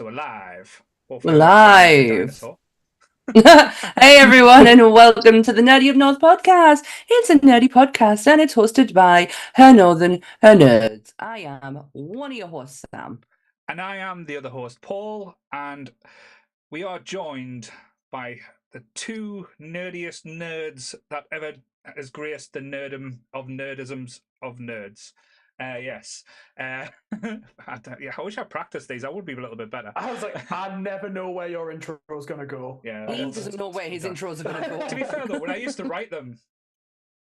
So we're live. We're Hopefully that sounds like a live. dinosaur. Hey everyone, and welcome to the Nerdy of North podcast. It's a nerdy podcast, and it's hosted by her Northern, her nerds. I am one of your hosts, Sam. And I am the other host, Paul, and we are joined by the two nerdiest nerds that ever has graced the nerdom of nerdisms of nerds. Yes. I wish I practiced these. I would be a little bit better. I was like, I never know where your intro is going to go. Yeah, He doesn't know where his intros are going to go. To be fair though, when I used to write them,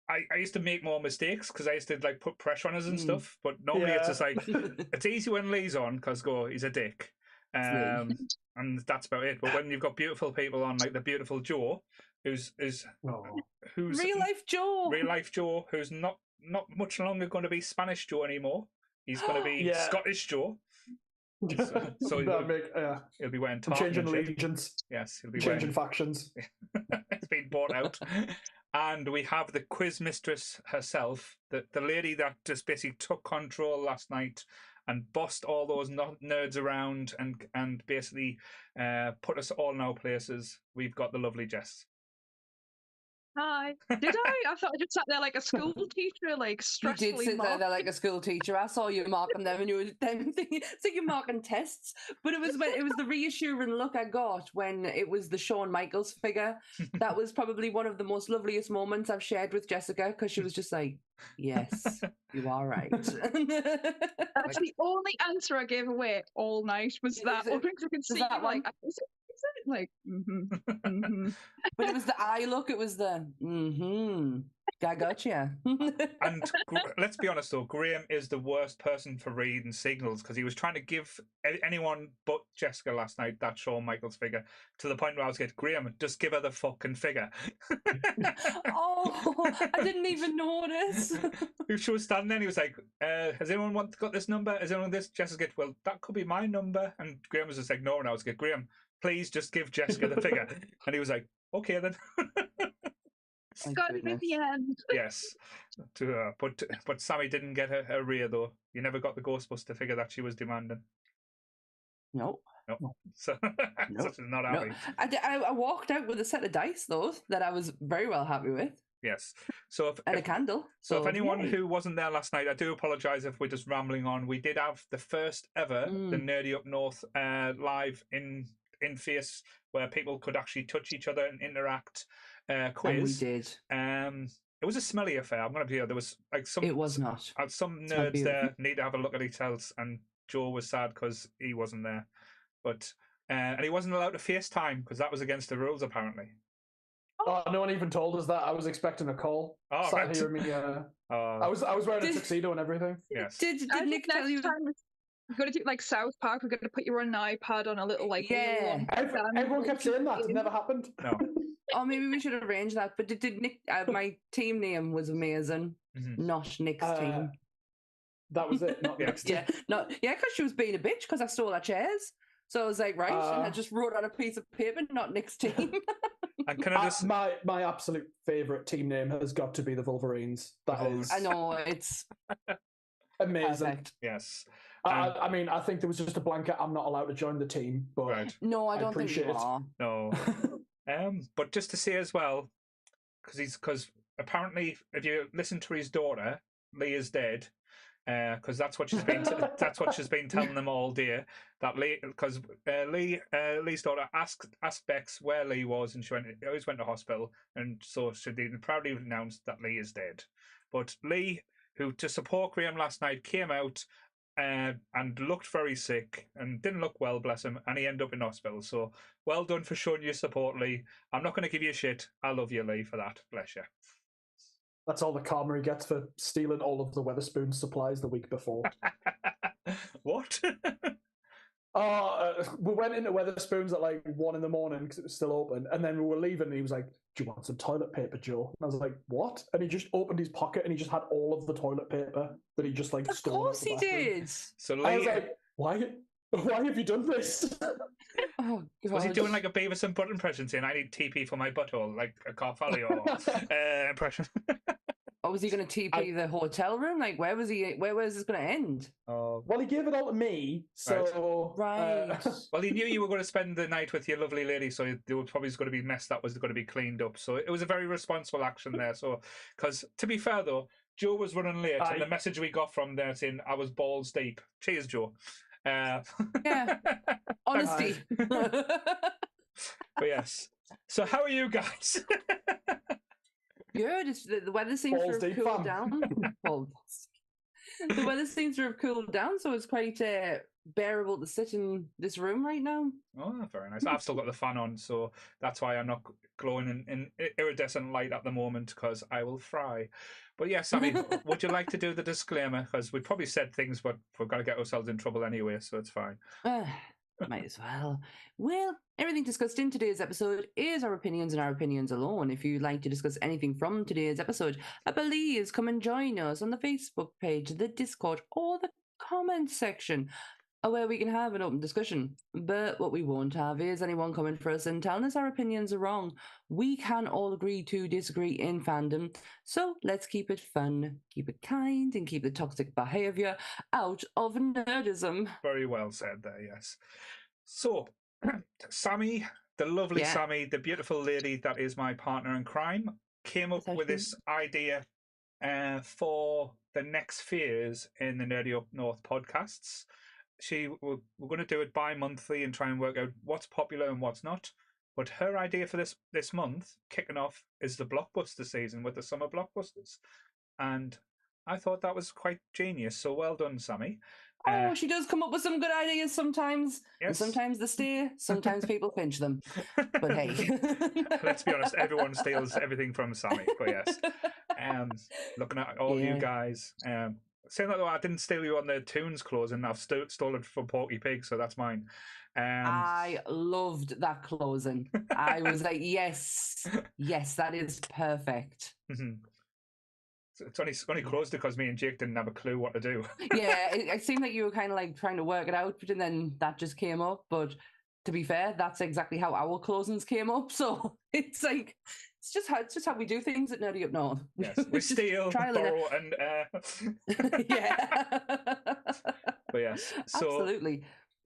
I used to make more mistakes because I used to like put pressure on us and stuff. But normally it's just like it's easy when Lee's on because he's a dick, and that's about it. But when you've got beautiful people on, like the beautiful Joe, who's real life Joe, who's not much longer going to be Spanish Joe anymore. He's going to be Scottish Joe. So he'll be wearing tartan. Changing allegiance. Yes, he'll be changing factions. It's been bought out. And we have the quiz mistress herself, the lady that just basically took control last night and bossed all those nerds around and basically put us all in our places. We've got the lovely Jess. Hi. Did I? I thought I just sat there like a school teacher, like stressfully. You did sit there like a school teacher. I saw you marking them, and you were thinking marking tests. But it was the reassuring look I got when it was the Shawn Michaels figure. That was probably one of the most loveliest moments I've shared with Jessica because she was just like, "Yes, you are right." That's the only answer I gave away all night was that. I can see that like. Like, But it was the eye look. It was the I gotcha. And let's be honest though, Graham is the worst person for reading signals because he was trying to give anyone but Jessica last night that Shawn Michaels figure to the point where I was getting, Graham, just give her the fucking figure. Oh, I didn't even notice. She was standing there and he was like, has anyone got this number? Has anyone this? Jessica, well, that could be my number. And Graham was just like, no, and I was like, Graham, please just give Jessica the figure. And he was like, okay then. Got it at the end. Yes. But Sammy didn't get her rear though. You never got the Ghostbuster figure that she was demanding. No. So such is not happy. I walked out with a set of dice though that I was very well happy with. Yes. So and a candle. So if anyone who wasn't there last night, I do apologise if we're just rambling on. We did have the first ever the Nerdy Up North live in face where people could actually touch each other and interact quiz. And we did. It was a smelly affair. I'm going to be here. There was like some. It was not. Some nerds there need to have a look at each else, and Joe was sad because he wasn't there, but and he wasn't allowed to FaceTime because that was against the rules apparently. Oh, no one even told us that. I was expecting a call. Oh, right. Here me, I was wearing a tuxedo and everything. Yes. Did Nick tell you? We've got to do like South Park. We've got to put you on an iPad on a little like. Yeah. Everyone kept saying that. It never happened. No. Oh, maybe we should arrange that. But did Nick? My team name was amazing. Not Nick's team. That was it. Not Nick's team. Because she was being a bitch because I stole her chairs. So I was like, right, and I just wrote on a piece of paper, not Nick's team. And can I just... my absolute favourite team name has got to be the Wolverines. That is. I know it's amazing. Perfect. Yes. I mean, I think there was just a blanket. I'm not allowed to join the team, but right. No, I don't think you are. No. But just to say as well, because apparently, if you listen to his daughter, Lee is dead. Because that's what she's been telling them all day. That Lee, because Lee's daughter asked Bex where Lee was, and she always went to hospital, and so she proudly announced that Lee is dead. But Lee, who to support Graham last night, came out and looked very sick and didn't look well, bless him, and he ended up in hospital. So well done for showing your support, Lee. I'm not going to give you shit. I love you, Lee, for that. Bless you. That's all the karma he gets for stealing all of the Wetherspoon supplies the week before. What? We went into Wetherspoons at like 1 a.m. because it was still open, and then we were leaving and he was like, do you want some toilet paper, Joe? And I was like, what? And he just opened his pocket and he just had all of the toilet paper that he just like stole. Of course he did. So I was like, why have you done this? Oh, was he doing like a Beavis and Butt impression saying, I need TP for my butthole, like a Carfally or impression? Or was he going to TP the hotel room? Like, where was he? Where was this going to end? Oh, Well, he gave it all to me, so Right. well, he knew you were going to spend the night with your lovely lady, so there was probably going to be mess that was going to be cleaned up. So it was a very responsible action there. So, because to be fair though, Joe was running late, and the message we got from there saying I was balls deep. Cheers, Joe. Yeah, honesty. But yes. So how are you guys? Good. The weather seems Balls to have deep cooled fun. down. The weather seems to have cooled down, so it's quite bearable to sit in this room right now. Oh, very nice. I've still got the fan on, so that's why I'm not glowing in iridescent light at the moment, because I will fry. But yes, Sammy, would you like to do the disclaimer? Because we probably said things, but we're going to get ourselves in trouble anyway, so it's fine. Might as well. Well, everything discussed in today's episode is our opinions and our opinions alone. If you'd like to discuss anything from today's episode, please come and join us on the Facebook page, the Discord, or the comment section, where we can have an open discussion. But what we won't have is anyone coming for us and telling us our opinions are wrong. We can all agree to disagree in fandom, so let's keep it fun, keep it kind, and keep the toxic behaviour out of nerdism. Very well said there, yes. So, Sammy, the lovely Sammy, the beautiful lady that is my partner in crime, came up with this idea for the next phase in the Nerdy Up North podcasts. We're going to do it bi-monthly and try and work out what's popular and what's not. But her idea for this month, kicking off, is the blockbuster season with the summer blockbusters. And I thought that was quite genius. So well done, Sammy. Oh, she does come up with some good ideas sometimes. Yes. And sometimes they stay, sometimes people pinch them. But hey. Let's be honest, everyone steals everything from Sammy. But yes. Looking at all you guys. Saying that though, I didn't steal you on the Toons closing. I've stolen from Porky Pig, so that's mine. I loved that closing. I was like, yes, that is perfect. Mm-hmm. It's only closed because me and Jake didn't have a clue what to do. Yeah, it seemed like you were kind of like trying to work it out, and then that just came up. But to be fair, that's exactly how our closings came up. So it's like it's just how we do things at Nerdy Up North. Yes, we steal, borrow, and yeah. But yes, absolutely.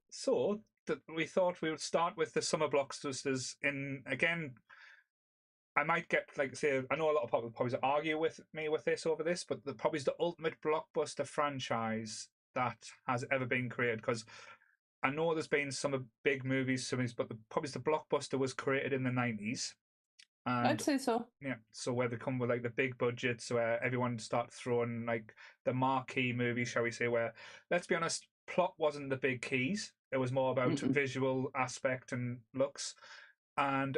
So we thought we would start with the summer blockbusters. Again, I might get I know a lot of people probably argue with me with this over this, but probably is the ultimate blockbuster franchise that has ever been created. Because I know there's been some big movies, but probably the blockbuster was created in the 90s. And, I'd say so. Yeah, so where they come with the big budgets, where everyone starts throwing the marquee movie, shall we say? Where, let's be honest, plot wasn't the big keys. It was more about visual aspect and looks. And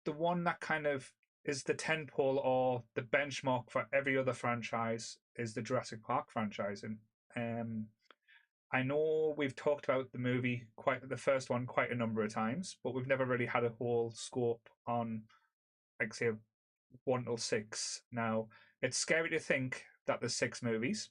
the one that kind of is the tentpole or the benchmark for every other franchise is the Jurassic Park franchise. And I know we've talked about the movie, the first one, quite a number of times, but we've never really had a whole scope on, say, 1 till 6. Now, it's scary to think that there's 6 movies,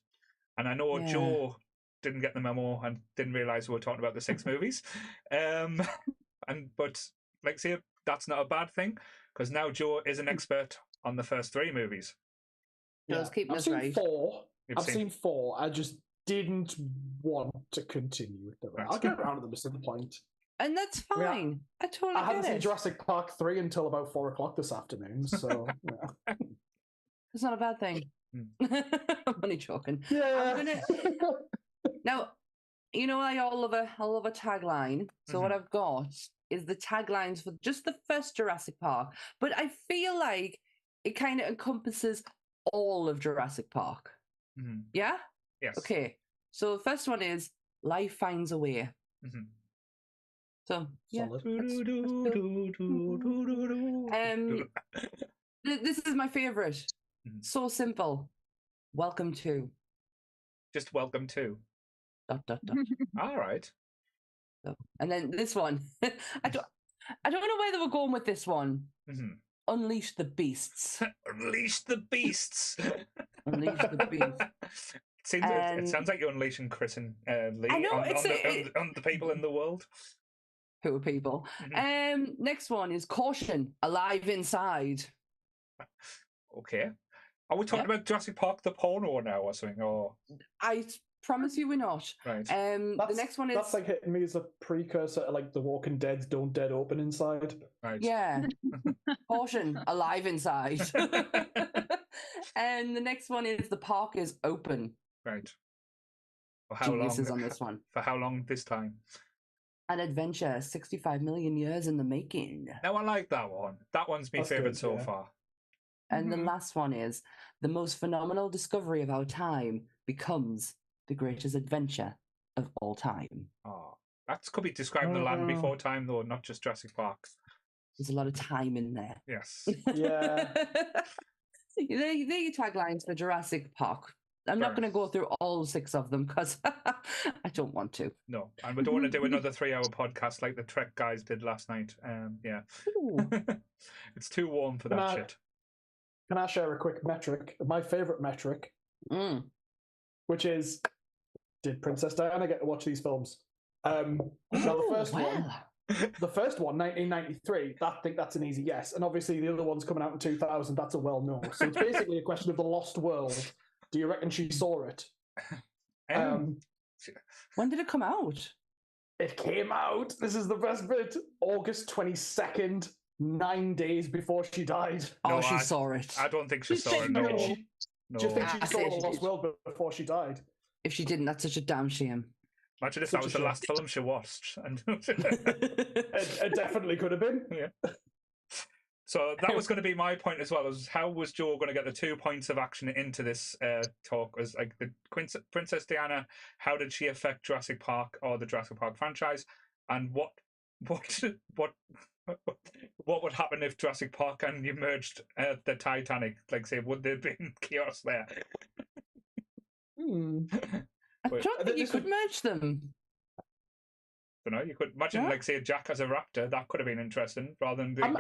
and I know Joe didn't get the memo and didn't realise we were talking about the 6 movies. But say, that's not a bad thing, because now Joe is an expert on the first 3 movies. Yeah. I've seen 4. I've seen 4. I just didn't want to continue with the rest. I'll get around to them at some point. And that's fine. I totally get it. I hadn't seen Jurassic Park 3 until about 4 o'clock this afternoon, so yeah. It's not a bad thing. I'm only joking. Yeah. Now, I love a tagline. So what I've got is the taglines for just the first Jurassic Park. But I feel like it kind of encompasses all of Jurassic Park. Mm-hmm. Yeah? Yes. Okay. So the first one is Life Finds a Way. Mm-hmm. So, yeah. This is my favourite. Mm-hmm. So simple. Welcome to. Just welcome to. ... All right. So, and then this one. I don't know where they were going with this one. Mm-hmm. Unleash the Beasts. Unleash the Beasts. Unleash the Beasts. It sounds like you're unleashing Chris and Lee on the people in the world. Who are people? Mm-hmm. Next one is Caution, Alive Inside. Okay. Are we talking about Jurassic Park the porno now or something? Or I promise you we're not. right? The next one is that's like hitting me as a precursor to like The Walking Dead's Don't Dead Open Inside. Right. yeah, portion alive inside. And the next one is the park is open. Right. For how Geniuses long? on this one. For how long this time? An adventure, 65 million years in the making. No, I like that one. That one's my That's favourite good, so yeah. far. And the last one is the most phenomenal discovery of our time becomes the greatest adventure of all time. Oh, that could be describing the land before time, though, not just Jurassic Park. There's a lot of time in there. Yes. Yeah. They're your taglines for Jurassic Park. I'm not Fair. going to go through all 6 of them because I don't want to. No, and we don't want to do another 3-hour podcast like the Trek guys did last night. Yeah. It's too warm for that shit. Can I share a quick metric? My favourite metric, which is, did Princess Diana get to watch these films? Now the first one, 1993, I think that's an easy yes. And obviously the other one's coming out in 2000, that's a well-no. So it's basically a question of the lost world. Do you reckon she saw it? When did it come out? It came out, this is the best bit, August 22nd, 9 days before she died. Oh, she saw it. I don't think she saw it, no. Do you think she saw it the lost world before she died? If she didn't, that's such a damn shame. Imagine if that was the last film she watched. It definitely could have been. Yeah. So that was going to be my point as well. Was how was Joe going to get the 2 points of action into this talk? Was like the Princess Diana? How did she affect Jurassic Park or the Jurassic Park franchise? And what would happen if Jurassic Park and you merged the Titanic? Like, say, would there have been chaos there? I don't think you could merge them. I don't know. You could imagine, like, say, Jack as a raptor. That could have been interesting, rather than being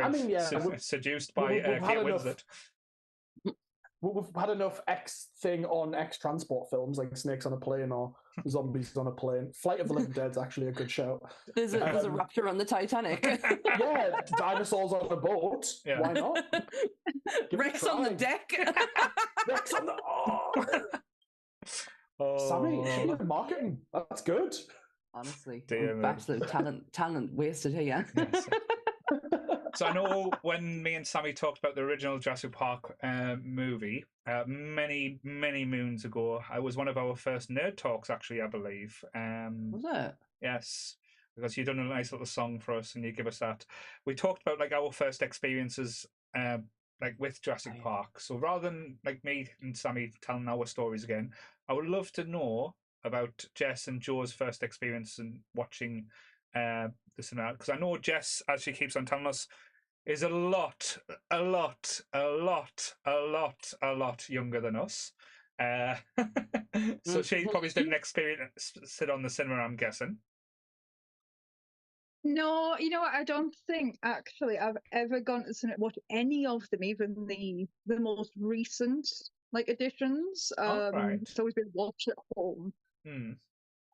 seduced by Kate Winslet. We've had enough X thing on X transport films, like Snakes on a Plane or Zombies on a Plane. Flight of the Living Dead's actually a good show. There's a raptor on the Titanic. Yeah, dinosaurs on a boat. Yeah. Why not? Rex on the deck. Rex on the... Oh. Sammy, she in marketing. That's good. Honestly, absolute talent wasted here. Yes. So I know when me and Sammy talked about the original Jurassic Park movie many moons ago, it was one of our first nerd talks, actually, I believe. Was it? Yes, because you done a nice little song for us and you give us that. We talked about like our first experiences like with Jurassic Park. So rather than like me and Sammy telling our stories again, I would love to know about Jess and Joe's first experience in watching the cinema, because I know Jess, as she keeps on telling us, is a lot younger than us. So she probably didn't experience sit on the cinema, I'm guessing. No, you know what? I don't think actually I've ever gone to cinema watch any of them, even the most recent like editions. Right. It's always been watched at home. I don't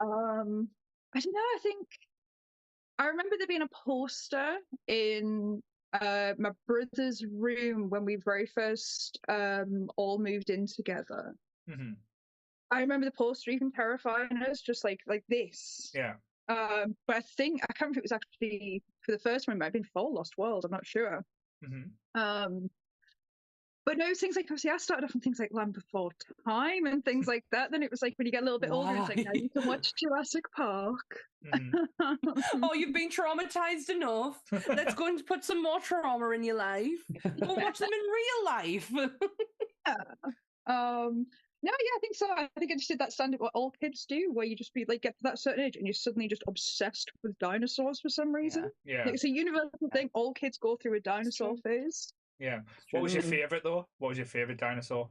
know. I think I remember there being a poster in my brother's room when we very first all moved in together. I remember the poster even terrifying us, just like this. Yeah. But I think I can't remember if it was actually for the first one. It might have been for Lost World. I'm not sure. But no, things like, obviously I started off on things like Land Before Time and things like that. Then it was like when you get a little bit older, it's like, now you can watch Jurassic Park. Oh, you've been traumatized enough. Let's go and put some more trauma in your life. Go watch them in real life. No, yeah, I think so. I think I just did that standard what all kids do, where you just be like, get to that certain age and you're suddenly just obsessed with dinosaurs for some reason. Yeah. Like, it's a universal thing. All kids go through a dinosaur phase. Yeah. What was your favourite, though? What was your favourite dinosaur?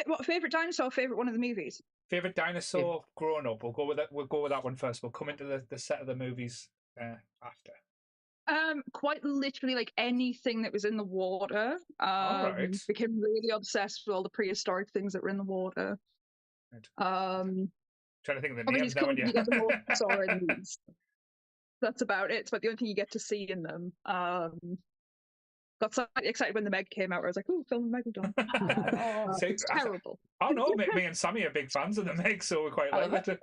What favourite dinosaur? Favourite one of the movies? Favourite dinosaur growing up. We'll go with that. We'll go with that one first. We'll come into the set of the movies after. Quite literally, like anything that was in the water. Right. Became really obsessed with all the prehistoric things that were in the water. Right. Trying to think of the names now. Yeah. You get the Mosasaur in these. That's about it. It's about the only thing you get to see in them. got so excited when the Meg came out. I was like, "Ooh, film Megalodon." It's terrible. Oh no, me and Sammy are big fans of the Meg, so we quite like it.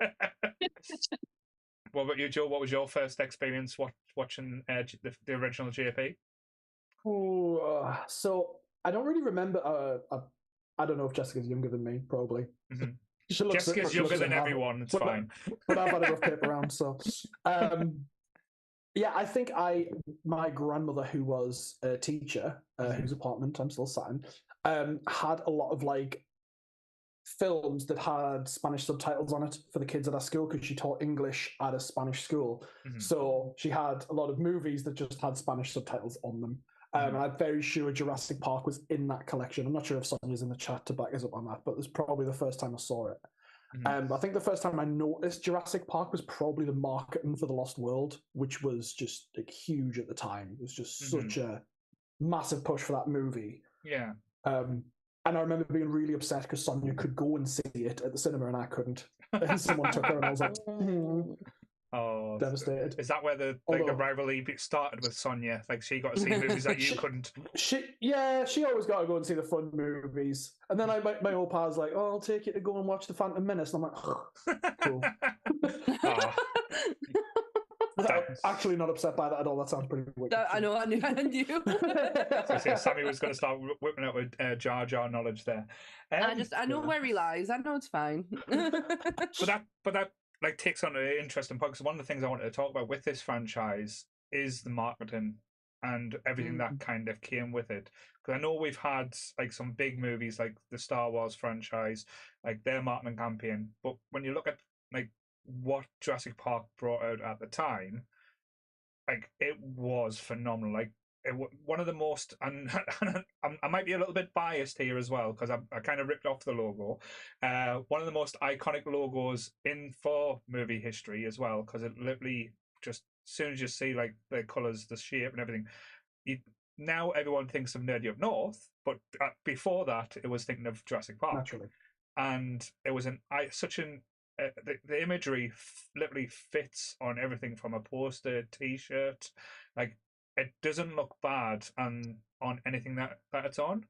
What about you, Joe? What was your first experience watching the original JP? Oh, so I don't really remember. I don't know if Jessica's younger than me, probably. Mm-hmm. Jessica's younger than everyone. It's fine. But I've had a rough paper around, so. Yeah, I think my grandmother, who was a teacher, whose apartment I'm still sat in, had a lot of like films that had Spanish subtitles on it for the kids at our school because she taught English at a Spanish school. Mm-hmm. So she had a lot of movies that just had Spanish subtitles on them. And I'm very sure Jurassic Park was in that collection. I'm not sure if Sonia's in the chat to back us up on that, but it was probably the first time I saw it. I think the first time I noticed Jurassic Park was probably the marketing for The Lost World, which was just like huge at the time. It was just such a massive push for that movie. Yeah. And I remember being really upset because Sonia could go and see it at the cinema and I couldn't. And someone took her and I was like, oh, devastated. Is that where the rivalry started with Sonia? Like she got to see movies that you couldn't. She always got to go and see the fun movies. And then my old pal's like, "Oh, I'll take you to go and watch The Phantom Menace." And I'm like, oh, cool. Actually not upset by that at all. That sounds pretty wicked. I knew. So Sammy was going to start whipping out with Jar Jar knowledge there. I know where he lies. I know it's fine. but that like takes on an interesting point, because one of the things I wanted to talk about with this franchise is the marketing and everything that kind of came with it. Because I know we've had like some big movies like the Star Wars franchise, like their marketing campaign, but when you look at like what Jurassic Park brought out at the time, like it was phenomenal. Like one of the most, and I might be a little bit biased here as well because I kind of ripped off the logo. One of the most iconic logos for movie history as well, because it literally just as soon as you see like the colors, the shape, and everything, now everyone thinks of Nerdy Up North, but before that, it was thinking of Jurassic Park. Naturally, and it was the imagery literally fits on everything from a poster, T-shirt, like it doesn't look bad on anything that it's on,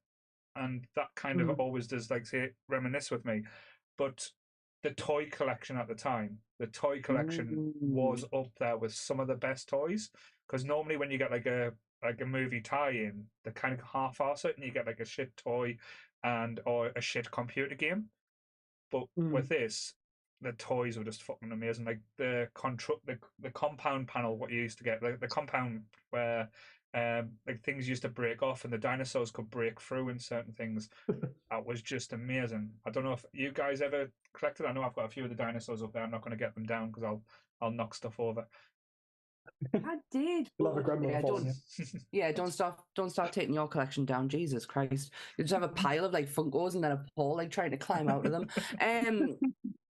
and that kind of always does like say reminisce with me. But the toy collection at the time, was up there with some of the best toys, because normally when you get like a movie tie-in, they kind of half-arse it and you get like a shit toy or a shit computer game. But with this, the toys were just fucking amazing. Like the compound panel, what you used to get, the compound where like things used to break off and the dinosaurs could break through in certain things. That was just amazing. I don't know if you guys ever collected. I know I've got a few of the dinosaurs up there. I'm not going to get them down because I'll knock stuff over. I did. Don't start taking your collection down. Jesus Christ. You just have a pile of like Funkos and then a pole like trying to climb out of them.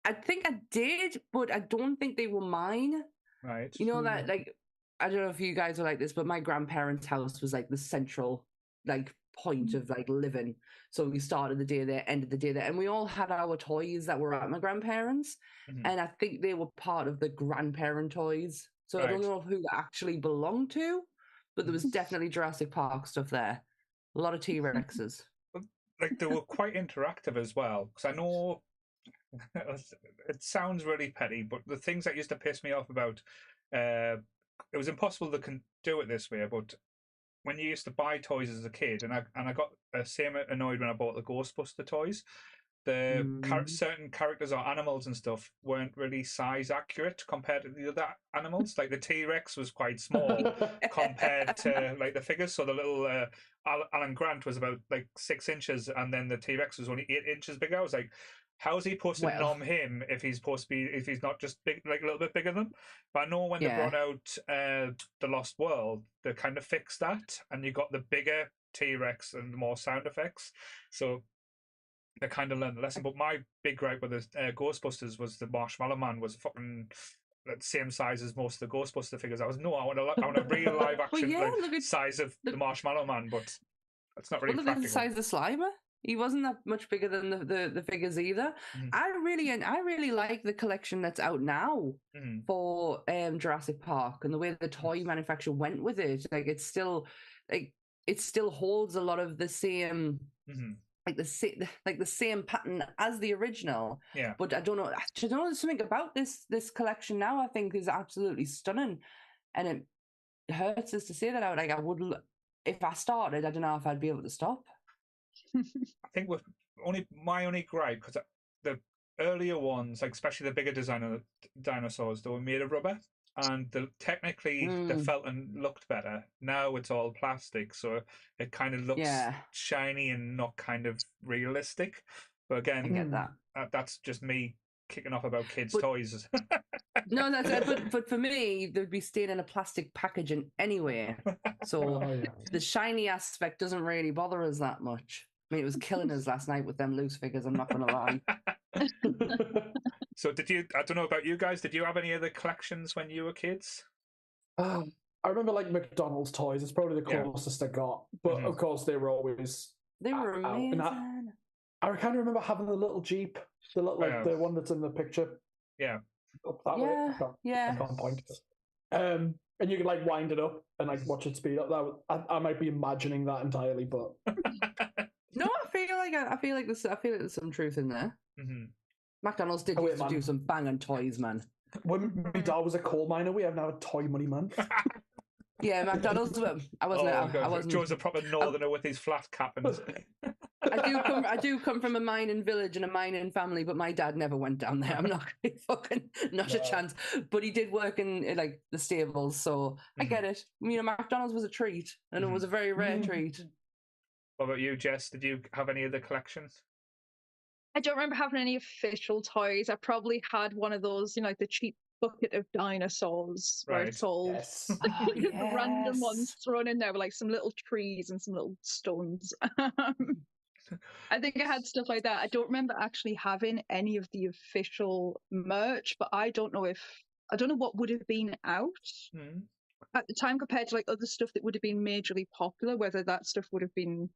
I think I did, but I don't think they were mine. Right. You know that, like, I don't know if you guys are like this, but my grandparents' house was like the central like point of like living. So we started the day there, ended the day there, and we all had our toys that were at my grandparents, and I think they were part of the grandparent toys. So I don't know who they actually belonged to, but there was definitely Jurassic Park stuff there. A lot of T-Rexes. Like they were quite interactive as well, because I know. It sounds really petty, but the things that used to piss me off about it was impossible to do it this way, but when you used to buy toys as a kid, and I got the same annoyed when I bought the Ghostbuster toys, the certain characters or animals and stuff weren't really size accurate compared to the other animals. Like the T-Rex was quite small compared to like the figures. So the little Alan Grant was about like 6 inches, and then the T-Rex was only 8 inches bigger. I was like, how is he supposed to nom him if he's not just big, like a little bit bigger than him? But I know when they brought out The Lost World, they kind of fixed that, and you got the bigger T-Rex and more sound effects. So they kind of learned the lesson. But my big gripe with the Ghostbusters was the Marshmallow Man was fucking the same size as most of the Ghostbuster figures. I want a real live action size of the Marshmallow Man, but it's not really practical. Look at the size of Slimer. He wasn't that much bigger than the figures either. I really like the collection that's out now for Jurassic Park, and the way the toy manufacturer went with it. Like it's still like it still holds a lot of the same. Mm-hmm. Like the same pattern as the original. Yeah. But I don't know. There's something about this collection now I think is absolutely stunning, and it hurts us to say that out. Like I would, if I started, I don't know if I'd be able to stop. I think with my only gripe, because the earlier ones, like especially the bigger dinosaurs, they were made of rubber. And technically, they felt and looked better. Now it's all plastic, so it kind of looks shiny and not kind of realistic. But again, I get that. That's just me kicking off about kids' toys. No, that's it. But for me, they'd be staying in a plastic packaging anyway. So the shiny aspect doesn't really bother us that much. I mean, it was killing us last night with them loose figures, I'm not going to lie. So I don't know about you guys, did you have any other collections when you were kids? I remember like McDonald's toys. It's probably the closest I got. But of course, they were always... They were amazing. I kind of remember having the little Jeep, the one that's in the picture. Yeah. Up that way. I can't point. And you could like wind it up and like watch it speed up. I might be imagining that entirely, but... No, I feel like there's some truth in there. Mm-hmm. McDonald's did used to do some banging toys, man. When my dad was a coal miner, we have now a toy money man. Yeah, McDonald's. I wasn't. Joe's a proper northerner with his flat cap and. I do come from a mining village and a mining family, but my dad never went down there. I'm not a chance. But he did work in like the stables, so I get it. You know, McDonald's was a treat, and it was a very rare treat. What about you, Jess? Did you have any other collections? I don't remember having any official toys. I probably had one of those, you know, like the cheap bucket of dinosaurs, where it's all random ones thrown in there with like some little trees and some little stones. I think I had stuff like that. I don't remember actually having any of the official merch, but I don't know what would have been out at the time compared to like other stuff that would have been majorly popular, whether that stuff would have been,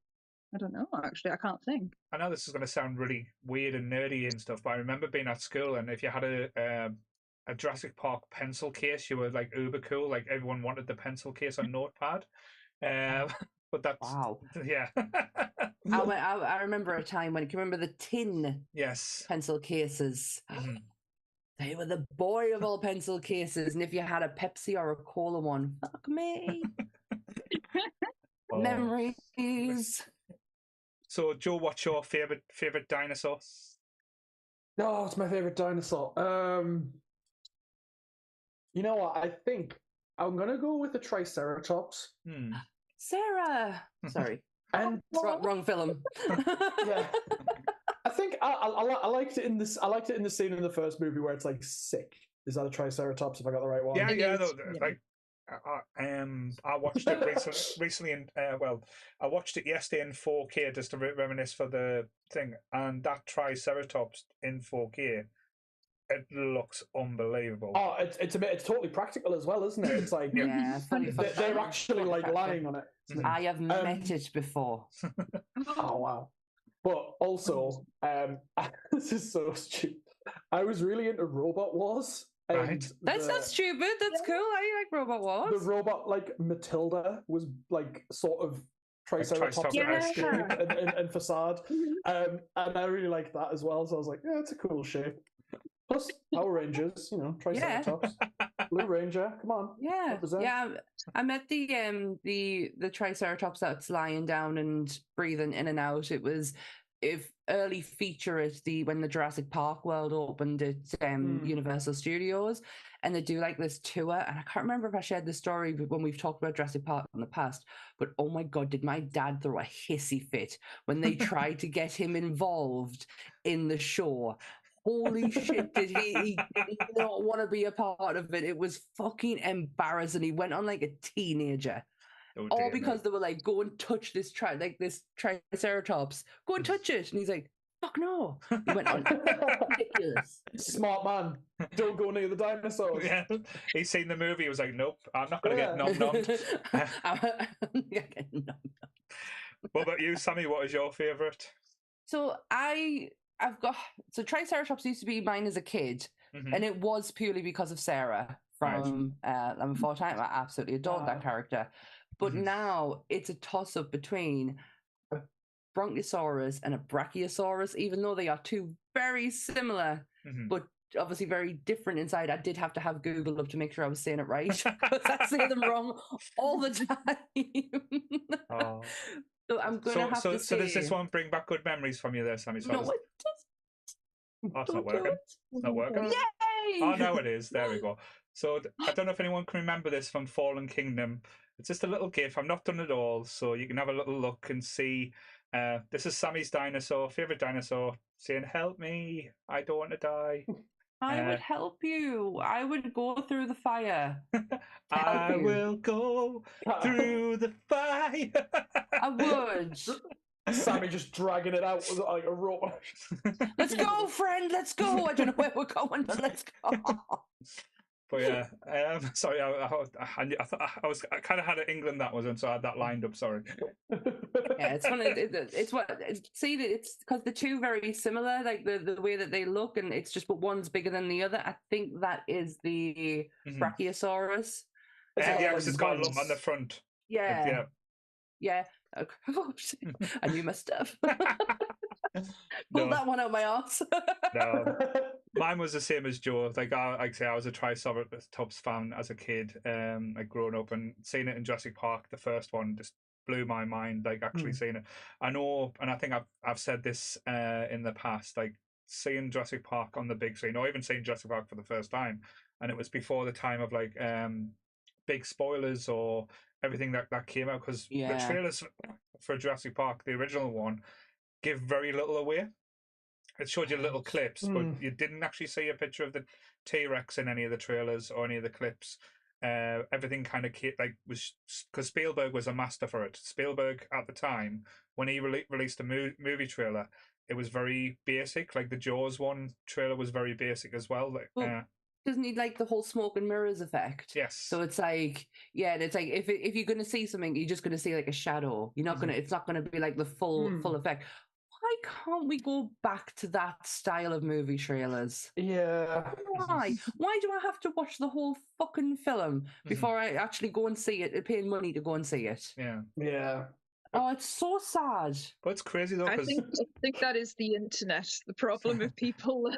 I don't know, actually. I can't think. I know this is going to sound really weird and nerdy and stuff, but I remember being at school, and if you had a Jurassic Park pencil case, you were like uber cool. Like everyone wanted the pencil case on Notepad. But that's... Wow. Yeah. I remember a time when... Can you remember the tin pencil cases? Mm-hmm. They were the boy of all pencil cases. And if you had a Pepsi or a Cola one, fuck me. Memories. So, Joe, what's your favorite dinosaur? No, it's my favorite dinosaur. You know what? I think I'm gonna go with the Triceratops. Sarah. Sorry. And wrong film. Yeah. I think I liked it in this. I liked it in the scene in the first movie where it's like sick. Is that a Triceratops? If I got the right one? Yeah. Like, I watched it recently, and I watched it yesterday in 4K just to reminisce for the thing. And that Triceratops in 4K, it looks unbelievable. Oh, it's totally practical as well, isn't it? It's like they're actually like lying on it. I have met it before. Oh wow! But also, this is so stupid. I was really into Robot Wars. Right. That's not stupid. That's cool. I like Robot Wars. The robot, like Matilda, was like sort of Triceratops and facade, and I really liked that as well. So I was like, yeah, it's a cool shape. Plus Power Rangers, you know, Triceratops, Blue Ranger. Come on, represent. I met the Triceratops that's lying down and breathing in and out. It was early feature at when the Jurassic Park world opened at Universal Studios, and they do like this tour, and I can't remember if I shared the story when we've talked about Jurassic Park in the past, but oh my god, did my dad throw a hissy fit when they tried to get him involved in the show. Holy shit, did he did not want to be a part of it. It was fucking embarrassing. He went on like a teenager. All because they were like, go and touch this Triceratops. Go and touch it. And he's like, fuck no. He went on. Ridiculous. Smart man. Don't go near the dinosaurs. Yeah. He's seen the movie. He was like, nope, I'm not going to get nom-nommed. What about you, Sammy? What is your favourite? So Triceratops used to be mine as a kid, and it was purely because of Sarah from Lemon Four Time. I absolutely adored that character. But now it's a toss-up between a Brontosaurus and a Brachiosaurus, even though they are two very similar, but obviously very different inside. I did have to have Google up to make sure I was saying it right, because I say them wrong all the time. Oh. So I'm going to have to say... So does this one bring back good memories from you there, Sammy? No, it doesn't. Oh, it's not working. It's not working. Yay! Oh, no, it is. There we go. So I don't know if anyone can remember this from Fallen Kingdom. It's just a little GIF. I've not done it all, so you can have a little look and see. This is Sammy's favourite dinosaur, saying, "Help me, I don't want to die." I would help you. I would go through the fire. I will go through the fire. I would. Sammy just dragging it out like a rope. Let's go, friend. Let's go. I don't know where we're going, but let's go. But yeah, sorry, I kind of had it England that was, and so I had that lined up. Sorry. Yeah, it's funny. It's because the two very similar, like the way that they look, and it's just but one's bigger than the other. I think that is the Brachiosaurus. Yeah, because it's got a lump on the front. Yeah. I knew my stuff. Pull that one out my arse. No, mine was the same as Joe. Like I say, I was a Triceratops fan as a kid. Like growing up and seeing it in Jurassic Park, the first one just blew my mind. Like actually seeing it, I know, and I think I've said this in the past. Like seeing Jurassic Park on the big screen, or even seeing Jurassic Park for the first time, and it was before the time of like big spoilers or everything that came out, because the trailers for Jurassic Park, the original one, give very little away. It showed you little clips, but you didn't actually see a picture of the T-Rex in any of the trailers or any of the clips. Everything kind of like was because Spielberg was a master for it. Spielberg at the time, when he released a movie trailer, it was very basic. Like the Jaws one trailer was very basic as well. Like, doesn't need like the whole smoke and mirrors effect. Yes. So it's like, it's like if you're going to see something, you're just going to see like a shadow. You're not going to. It's not going to be like the full effect. Why can't we go back to that style of movie trailers? Yeah. Why? Why do I have to watch the whole fucking film before I actually go and see it, paying money to go and see it? Yeah. Yeah. Oh, it's so sad. But it's crazy though. I think that is the internet. The problem of people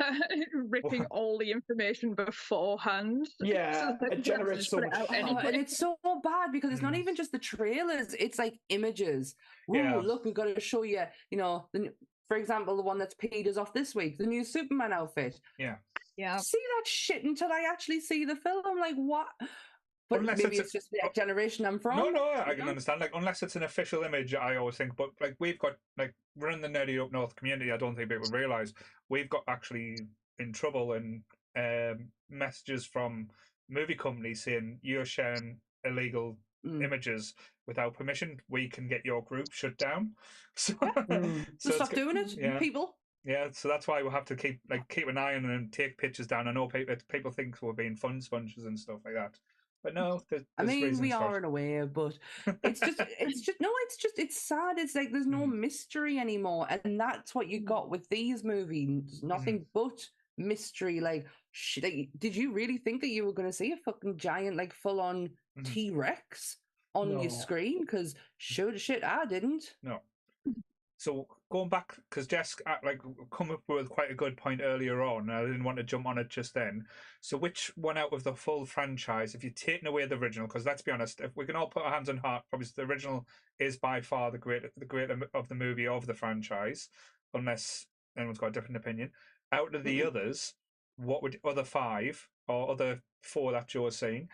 ripping all the information beforehand. Yeah, so it generates so much. And it's so bad because it's not even just the trailers; it's like images. Ooh, look, we've got to show you. You know, for example, the one that's paid us off this week, the new Superman outfit. Yeah. See that shit until I actually see the film. I'm like, what? But unless maybe it's just the generation I'm from. No, I can understand. Like, unless it's an official image, I always think. But like, we've got like we're in the nerdy up north community. I don't think people realise we've got actually in trouble and messages from movie companies saying you're sharing illegal images without permission. We can get your group shut down. So, so stop doing it, people. Yeah, so that's why we'll have to keep an eye on and take pictures down. I know people think we're being fun sponges and stuff like that. But no, I mean, we are in a way, but it's sad. It's like there's no mystery anymore, and that's what you got with these movies. Nothing but mystery. Like, did you really think that you were going to see a fucking giant, like, full-on T-Rex on your screen? Because sure as shit, I didn't. No. So going back, because Jess come up with quite a good point earlier on, I didn't want to jump on it just then. So which one out of the full franchise, if you're taking away the original, because let's be honest, if we can all put our hands on heart, probably the original is by far the greater of the movie of the franchise, unless anyone's got a different opinion. Out of the others, what would other five or other four that Joe's saying?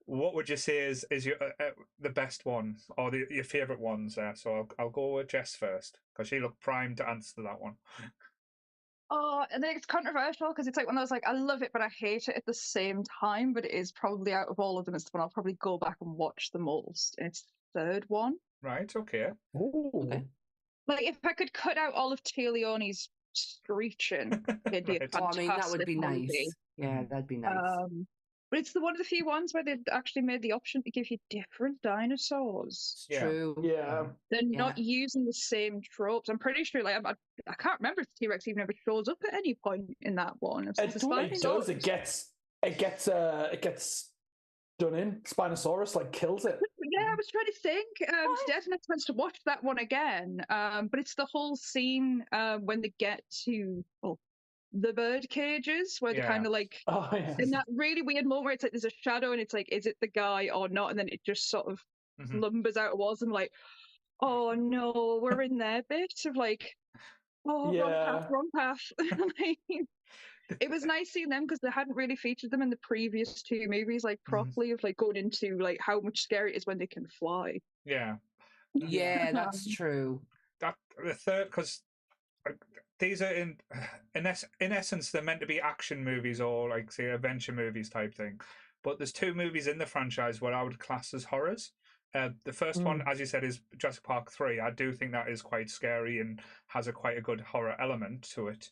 What would you say is your the best one or your favourite ones there? So I'll go with Jess first because she looked primed to answer that one. Oh, and then it's controversial because it's like one of those like I love it but I hate it at the same time. But it is probably out of all of them, it's the one I'll probably go back and watch the most. And it's the third one. Right. Okay. Ooh. Okay. Like if I could cut out all of Tia Leone's screeching, it'd be a fantastic I mean, that would be movie. nice. Yeah, that'd be nice. But it's one of the few ones where they've actually made the option to give you different dinosaurs. It's true. Yeah. They're not using the same tropes. I'm pretty sure, like, I can't remember if the T-Rex even ever shows up at any point in that one. It does. It gets done in. Spinosaurus like kills it. Yeah, I was trying to think. Today I didn't have chance to watch that one again. But it's the whole scene when they get to the bird cages where they're kind of like in that really weird moment where it's like there's a shadow and it's like, is it the guy or not? And then it just sort of lumbers out of walls and like, oh no, we're in their bit of like, wrong path. Like, it was nice seeing them because they hadn't really featured them in the previous two movies, like properly, of like going into like how much scary it is when they can fly. Yeah. Yeah, that's true. That the third, because these are in essence they're meant to be action movies or like say adventure movies type thing, but there's two movies in the franchise where I would class as horrors. The first one, as you said, is Jurassic Park 3. I do think that is quite scary and has quite a good horror element to it.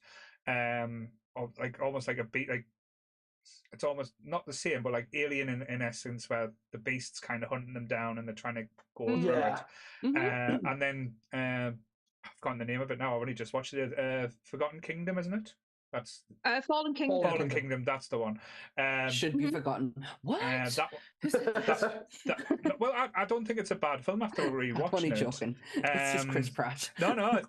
Like almost like a beat, like it's almost not the same, but like Alien in essence, where the beast's kind of hunting them down and they're trying to go through it. And then I've forgotten the name of it now. I've only just watched it. Forgotten Kingdom, isn't it? That's Fallen Kingdom. Fallen Kingdom. That's the one. Should be forgotten. What? Well, I don't think it's a bad film after rewatching it. Funny joking. It's just Chris Pratt. No.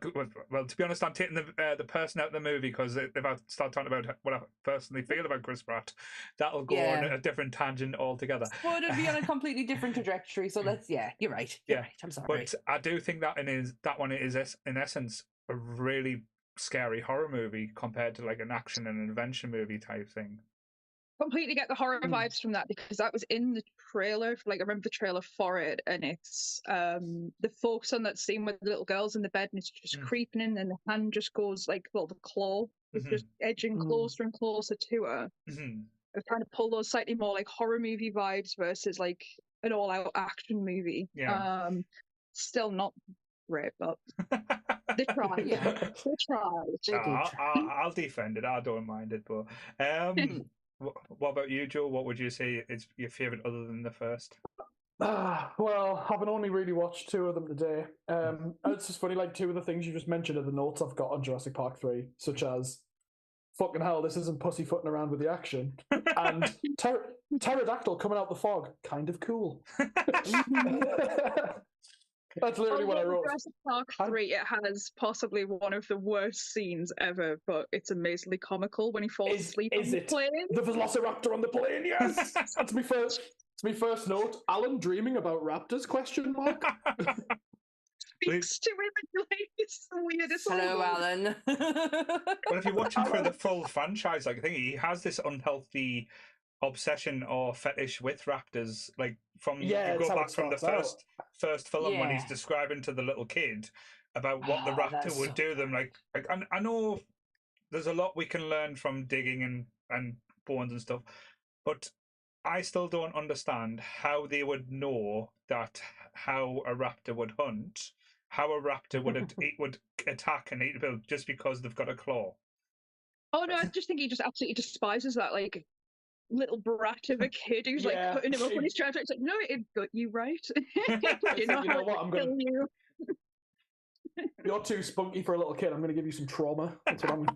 Well, to be honest, I'm taking the person out of the movie because if I start talking about what I personally feel about Chris Pratt, that'll go on a different tangent altogether. Well, it'd be on a completely different trajectory. So let's. Yeah, you're right. You're right. I'm sorry. But I do think that one is in essence a really scary horror movie compared to like an action and an adventure movie type thing. Completely get the horror vibes from that because that was in the trailer. Like I remember the trailer for it, and it's the focus on that scene with the little girls in the bed, and it's just creeping in, and the hand just goes like the claw, it's just edging closer and closer to her. Of trying to pull those slightly more like horror movie vibes versus like an all-out action movie. Yeah. Still not great, but they tried. They tried. I'll defend it. I don't mind it. But what about you, Joe? What would you say is your favourite other than the first? Well, I've only really watched two of them today. It's just funny, like two of the things you just mentioned are the notes I've got on Jurassic Park 3, such as fucking hell, this isn't pussyfooting around with the action. And pterodactyl coming out the fog, kind of cool. That's literally what I wrote. Jurassic Park 3, it has possibly one of the worst scenes ever, but it's amazingly comical when he falls asleep on the plane. The Velociraptor on the plane, yes! That's my first note. Alan dreaming about raptors, question mark? Speaks to him and it's the weirdest. Hello, Alan. Well, if you're watching for the full franchise, like I think he has this unhealthy obsession or fetish with raptors, like from you go back from the first film when he's describing to the little kid about what the raptor would do them. Like I know there's a lot we can learn from digging and bones and stuff, but I still don't understand how they would know that how a raptor would hunt, how a raptor would attack and eat people just because they've got a claw. Oh no, I just think he just absolutely despises that like little brat of a kid who's like putting him up on his trap. It's like, no, it got you right. you know what? I'm gonna kill you. You're too spunky for a little kid. I'm gonna give you some trauma. That's what I'm.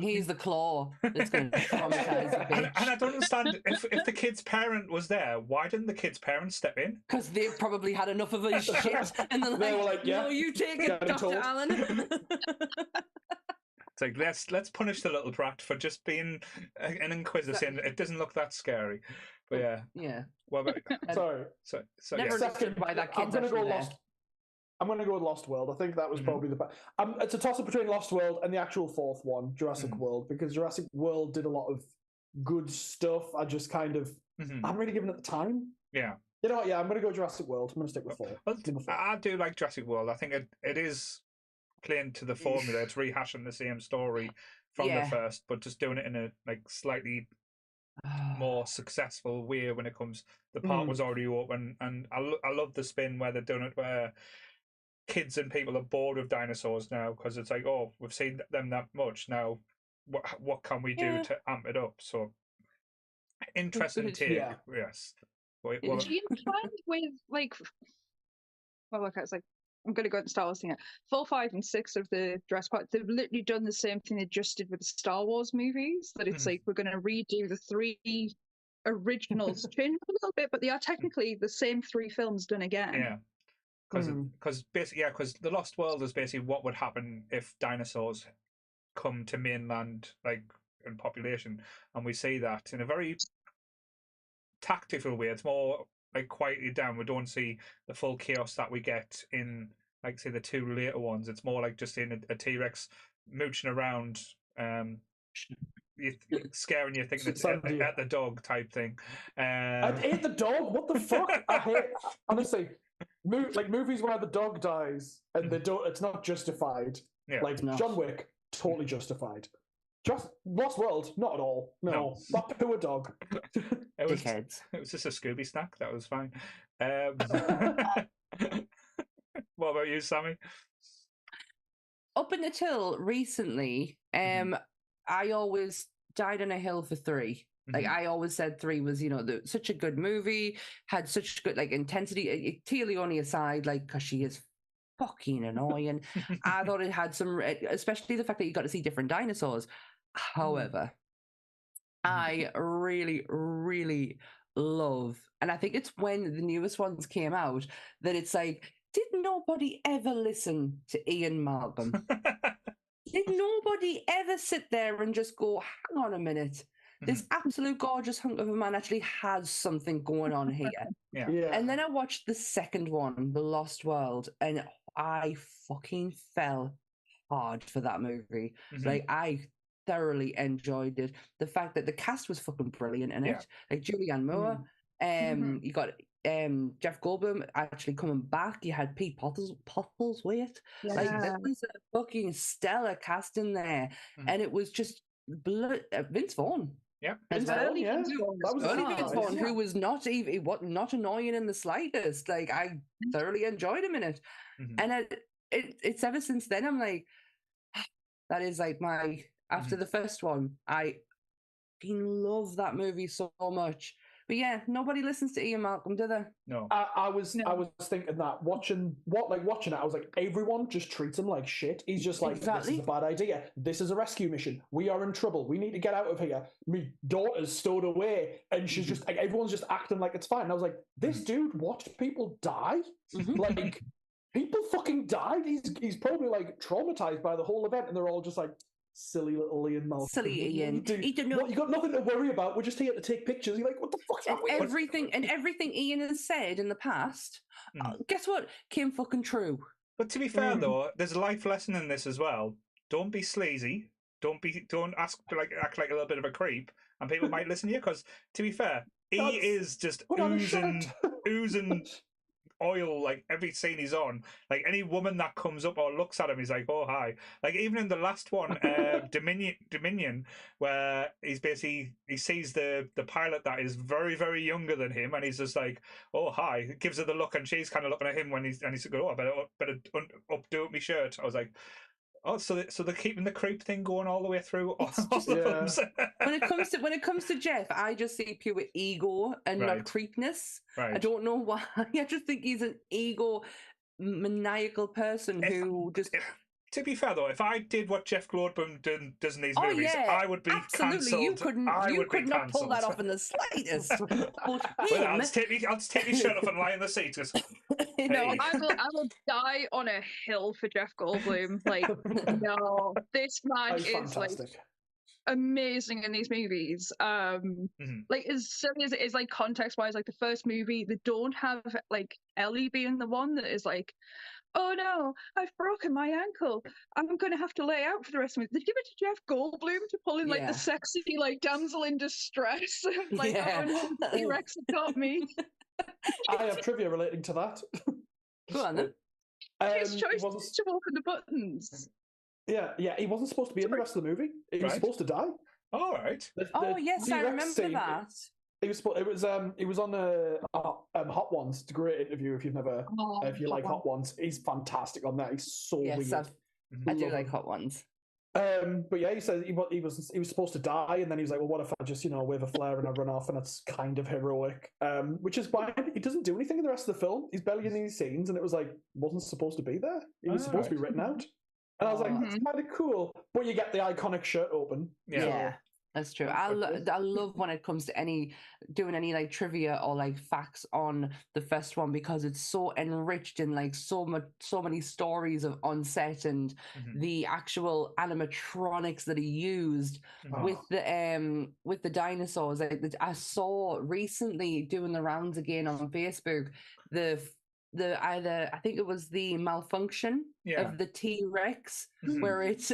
He's the claw that's going to traumatize the bitch. And I don't understand if the kid's parent was there, why didn't the kid's parent step in? Because they probably had enough of his shit, and they're they were like, "No, you take it, Dr. Allen." It's like let's punish the little brat for just being an inquisitor, saying it doesn't look that scary. But yeah. Well, sorry. Never by that kid. I'm going to go with Lost World. I think that was probably the best. It's a toss-up between Lost World and the actual fourth one, Jurassic World, because Jurassic World did a lot of good stuff. I just kind of I'm really giving it the time. Yeah. You know what? Yeah, I'm going to go Jurassic World. I'm going to stick with 4. Well, I do like Jurassic World. I think it is playing to the formula. It's rehashing the same story from the first, but just doing it in a like slightly more successful way when it comes. The part was already open, and I love the spin where they're doing it where kids and people are bored of dinosaurs now because it's like, oh, we've seen them that much now. What can we do to amp it up? So interesting take, yes. Do you find with like, well, okay, it's like I'm going to go to Star Wars thing. 4, 5, and 6 of the Jurassic Park, they've literally done the same thing they just did with the Star Wars movies. That it's like we're going to redo the 3 originals changed a little bit, but they are technically the same 3 films done again. Yeah. Because basically, because The Lost World is basically what would happen if dinosaurs come to mainland, like in population, and we see that in a very tactical way. It's more like quietly down. We don't see the full chaos that we get in, like, say, the 2 later ones. It's more like just seeing a T-Rex mooching around, scaring you, thinking it's at the dog type thing. I hate the dog. What the fuck? I hate, honestly, like movies where the dog dies and they don't. It's not justified. Yeah. Like John Wick, totally justified. Just Lost World, not at all. No. That poor dog. It was just a Scooby snack. That was fine. What about you, Sammy? Up until recently, I always died on a hill for 3. Like, I always said 3 was, such a good movie, had such good, like, intensity. Tia Leone aside, like, because she is fucking annoying. I thought it had some, especially the fact that you got to see different dinosaurs. However, I really, really love, and I think it's when the newest ones came out, that it's like, did nobody ever listen to Ian Malcolm? Did nobody ever sit there and just go, hang on a minute, this absolute gorgeous hunk of a man actually has something going on here? Yeah. And then I watched the second one, The Lost World, and I fucking fell hard for that movie. Like, I thoroughly enjoyed it. The fact that the cast was fucking brilliant in it. Like Julianne Moore, you got Jeff Goldblum actually coming back. You had Pete Postlethwaite. Like, there was a fucking stellar cast in there, and it was just Vince Vaughn. Yeah, Vince Vaughn, Vince Vaughn, who was not annoying in the slightest. Like, I thoroughly enjoyed him in it, and it's ever since then I'm like, that is like my, after the first one, I fucking love that movie so much. But yeah, nobody listens to Ian Malcolm, do they? No. I was thinking that watching it, I was like, everyone just treats him like shit. He's just like, this is a bad idea. This is a rescue mission. We are in trouble. We need to get out of here. My daughter's stowed away, and she's just like, everyone's just acting like it's fine. And I was like, this dude watched people die. Like, people fucking died. He's probably like traumatized by the whole event, and they're all just like, silly little Ian Malcolm. Silly Ian. He didn't know. What, you got nothing to worry about. We're just here to take pictures. You're like, what the fuck's wrong with you? Everything Ian has said in the past, guess what? Came fucking true. But to be fair, though, there's a life lesson in this as well. Don't be sleazy. Don't ask to act like a little bit of a creep, and people might listen to you. Because to be fair, he is just oozing oil, like every scene he's on. Like, any woman that comes up or looks at him, he's like, oh hi. Like, even in the last one, Dominion, where he's basically, he sees the pilot that is very, very younger than him, and he's just like, oh hi. He gives her the look, and she's kind of looking at him when he's going, oh, I better updo my shirt. I was like, oh, so they're keeping the creep thing going all the way through all the films. when it comes to Jeff, I just see pure ego and not creepness. Right. I don't know why. I just think he's an ego maniacal person who just. To be fair, though, if I did what Jeff Goldblum does in these movies, I would be cancelled. You could not pull that off in the slightest. I'll just take my shirt off and lie in the seat. Just, hey. No, I will die on a hill for Jeff Goldblum. Like, no, this man is fantastic. Like amazing in these movies. Like, as silly as it is, like, context-wise, like the first movie, they don't have like Ellie being the one that is like, oh no, I've broken my ankle. I'm going to have to lay out for the rest of it. They give it to Jeff Goldblum to pull in like the sexy, like, damsel in distress. Like, oh no, T-Rex got me. I have trivia relating to that. Go on then. His choice is to open the buttons. Yeah, he wasn't supposed to be in the rest of the movie. He was supposed to die. All right. Yes, I remember that. He was on Hot Ones. It's a great interview if you've never if you like Hot Ones. He's fantastic on that. He's so weird. I do like Hot Ones. But yeah, he said he was supposed to die, and then he was like, well, what if I just wave a flare and I run off, and it's kind of heroic. Which is fine. He doesn't do anything in the rest of the film. He's barely in these scenes, and it was like, wasn't supposed to be there. He was supposed to be written out. And I was like, that's kind of cool. But you get the iconic shirt open. Yeah. That's true. I love when it comes to doing any like trivia or like facts on the first one, because it's so enriched in like so many stories of on set and the actual animatronics that he used with the dinosaurs. I saw recently, doing the rounds again on Facebook, I think it was the malfunction of the T-Rex, where it's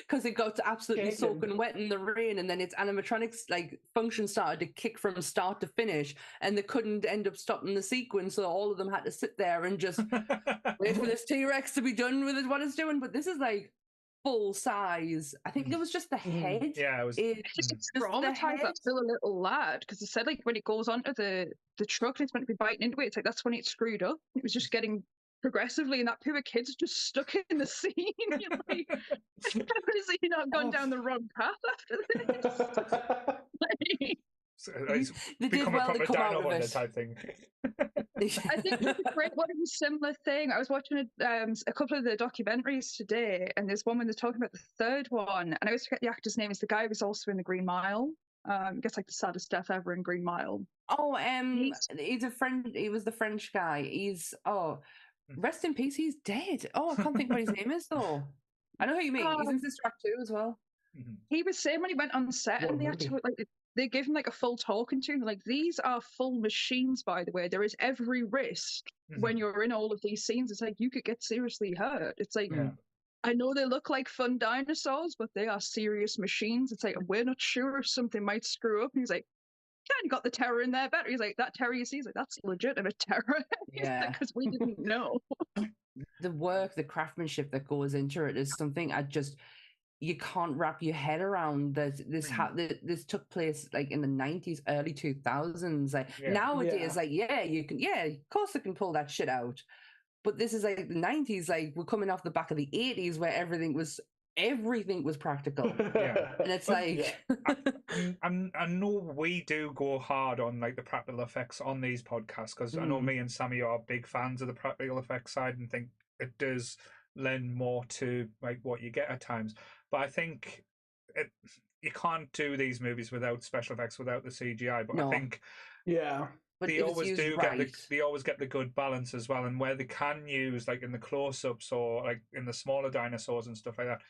because it got absolutely soaking wet in the rain, and then its animatronics like function started to kick from start to finish, and they couldn't end up stopping the sequence, so all of them had to sit there and just wait for this T-Rex to be done with what it's doing. But this is like full size. I think it was just the head. Yeah, it was. It's traumatized that still a little lad, because it said like when it goes onto the truck and it's meant to be biting into it, it's like that's when it screwed up. It was just getting progressively, and that poor kid's just stuck in the scene. You're like, has he not gone down the wrong path after this? It's become a proper dino hunter type thing. I think it's a great one. A similar thing. I was watching a couple of the documentaries today, and there's one when they're talking about the third one, and I always forget the actor's name. It's the guy who's also in the Green Mile. I guess like the saddest death ever in Green Mile. Oh, he's a friend. He was the French guy. Rest in peace. He's dead. Oh, I can't think what his name is though. I know who you mean. He's in Sister Act 2 as well. He was saying when he went on set, and they gave him like a full talking to, and like, these are full machines, by the way. There is every risk when you're in all of these scenes. It's like you could get seriously hurt. It's like, I know they look like fun dinosaurs, but they are serious machines. It's like, we're not sure if something might screw up. And he's like, kind of got the terror in there better. He's like, that terror you see, he's like, that's legitimate terror. Because we didn't know. The work, the craftsmanship that goes into it is something you can't wrap your head around. This took place like in the 90s, early 2000s. Like nowadays, like you can, of course they can pull that shit out. But this is like the 90s. Like we're coming off the back of the 80s, where everything was practical. And it's like I know we do go hard on like the practical effects on these podcasts, because I know me and Sammy are big fans of the practical effects side and think it does lend more to like what you get at times. But I think you can't do these movies without special effects, without the CGI. But I think they always get the good balance as well. And where they can use, like in the close-ups or like in the smaller dinosaurs and stuff like that,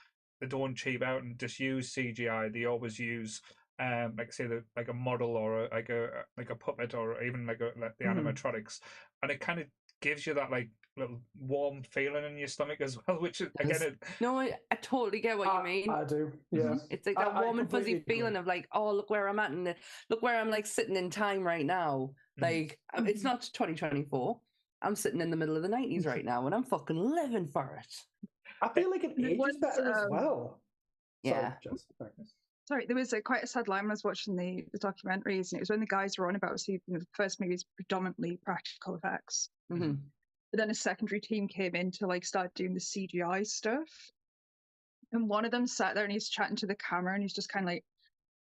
they don't cheap out and just use CGI. They always use like say like a model or like a puppet, or even like the animatronics, and it kind of gives you that like little warm feeling in your stomach as well, which is, again, I totally get what you mean. I do, yeah. It's like that warm and fuzzy feeling of like, oh, look where I'm at, and look where I'm like sitting in time right now. Like it's not 2024. I'm sitting in the middle of the 90s right now, and I'm fucking living for it. I feel like it ages better as well. Yeah. Sorry, there was quite a sad line when I was watching the documentaries, and it was when the guys were on about, the first movie is predominantly practical effects. But then a secondary team came in to like start doing the CGI stuff. And one of them sat there and he's chatting to the camera, and he's just kind of like,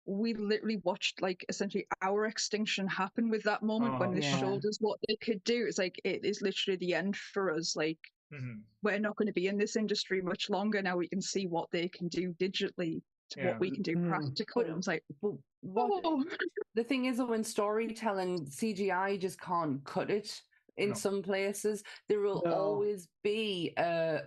we literally watched like essentially our extinction happen with that moment when they showed us what they could do. It's like, it is literally the end for us. Like, we're not going to be in this industry much longer. Now we can see what they can do digitally to what we can do practically. I was like, the thing is that when storytelling, CGI just can't cut it. In some places, there will always be a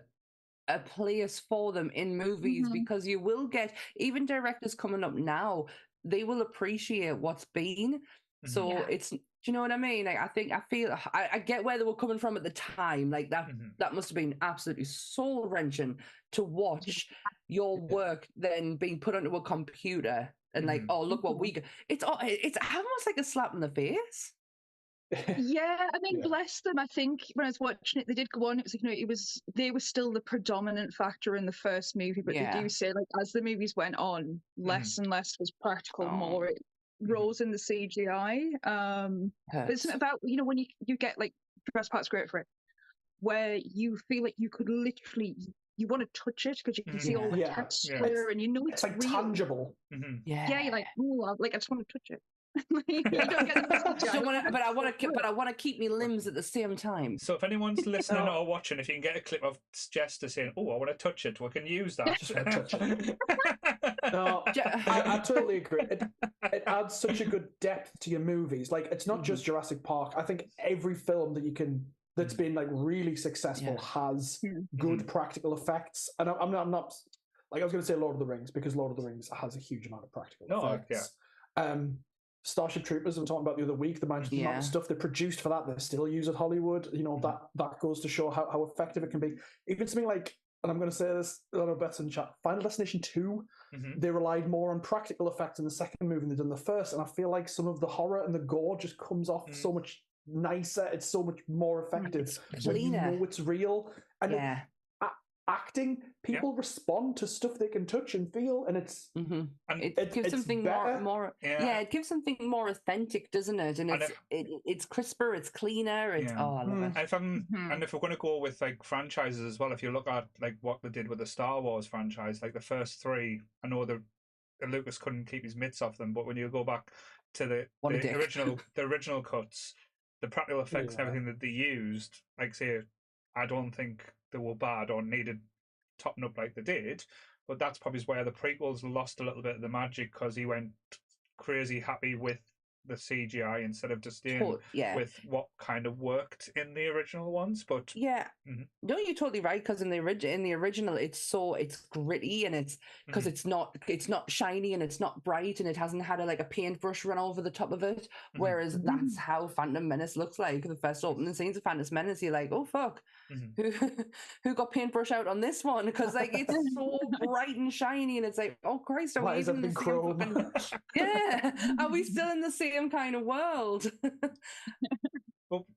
place for them in movies, because you will get, even directors coming up now, they will appreciate what's been. So it's, do you know what I mean? Like, I get where they were coming from at the time. Like that must have been absolutely soul wrenching to watch your work then being put onto a computer and like, oh, look what we got. It's almost like a slap in the face. Yeah, I mean, bless them. I think when I was watching it, they did go on. It was like, they were still the predominant factor in the first movie, but they do say like as the movies went on, less and less was practical, more it rose in the CGI. But it's about, when you get like Jurassic Park's great for it, where you feel like you could literally, you want to touch it because you can see all the texture and it's like real. tangible. Yeah, you're like, oh, like I just want to touch it. You don't get the but I want to keep my limbs at the same time. So if anyone's listening or watching, if you can get a clip of Jester saying, "Oh, I want to touch it," we can use that. Just want to touch it. No, I totally agree. It adds such a good depth to your movies. Like, it's not just Jurassic Park. I think every film that's been like really successful has good practical effects. And I'm not like, I was going to say Lord of the Rings, because Lord of the Rings has a huge amount of practical effects. Starship Troopers, we were talking about the other week, the amount of stuff they produced for that, they still use at Hollywood. You know, that goes to show how effective it can be. Even something like, and I'm going to say this, I don't know, Beth's in chat, Final Destination 2, they relied more on practical effects in the second movie than they did in the first, and I feel like some of the horror and the gore just comes off so much nicer. It's so much more effective. When you know it's real. And acting, people respond to stuff they can touch and feel, and it's and it gives something more it gives something more authentic, doesn't it? And it's crisper, it's cleaner, it's I love it. And if we're going to go with like franchises as well, if you look at like what they did with the Star Wars franchise, like the first three, I know the Lucas couldn't keep his mitts off them, but when you go back to the original cuts, the practical effects and everything that they used, like say, I don't think they were bad or needed topping up like they did, but that's probably where the prequels lost a little bit of the magic, because he went crazy happy with the CGI instead of just staying with what kind of worked in the original ones. But no, you're totally right, because in the original it's gritty, and it's because it's not shiny and it's not bright, and it hasn't had a paintbrush run over the top of it, whereas that's how Phantom Menace looks like. The first opening scenes of Phantom Menace, you're like, oh fuck, who got paintbrush out on this one? Because like it's so bright and shiny, and it's like, oh Christ, are we even in the same are we still in the same kind of world? Well,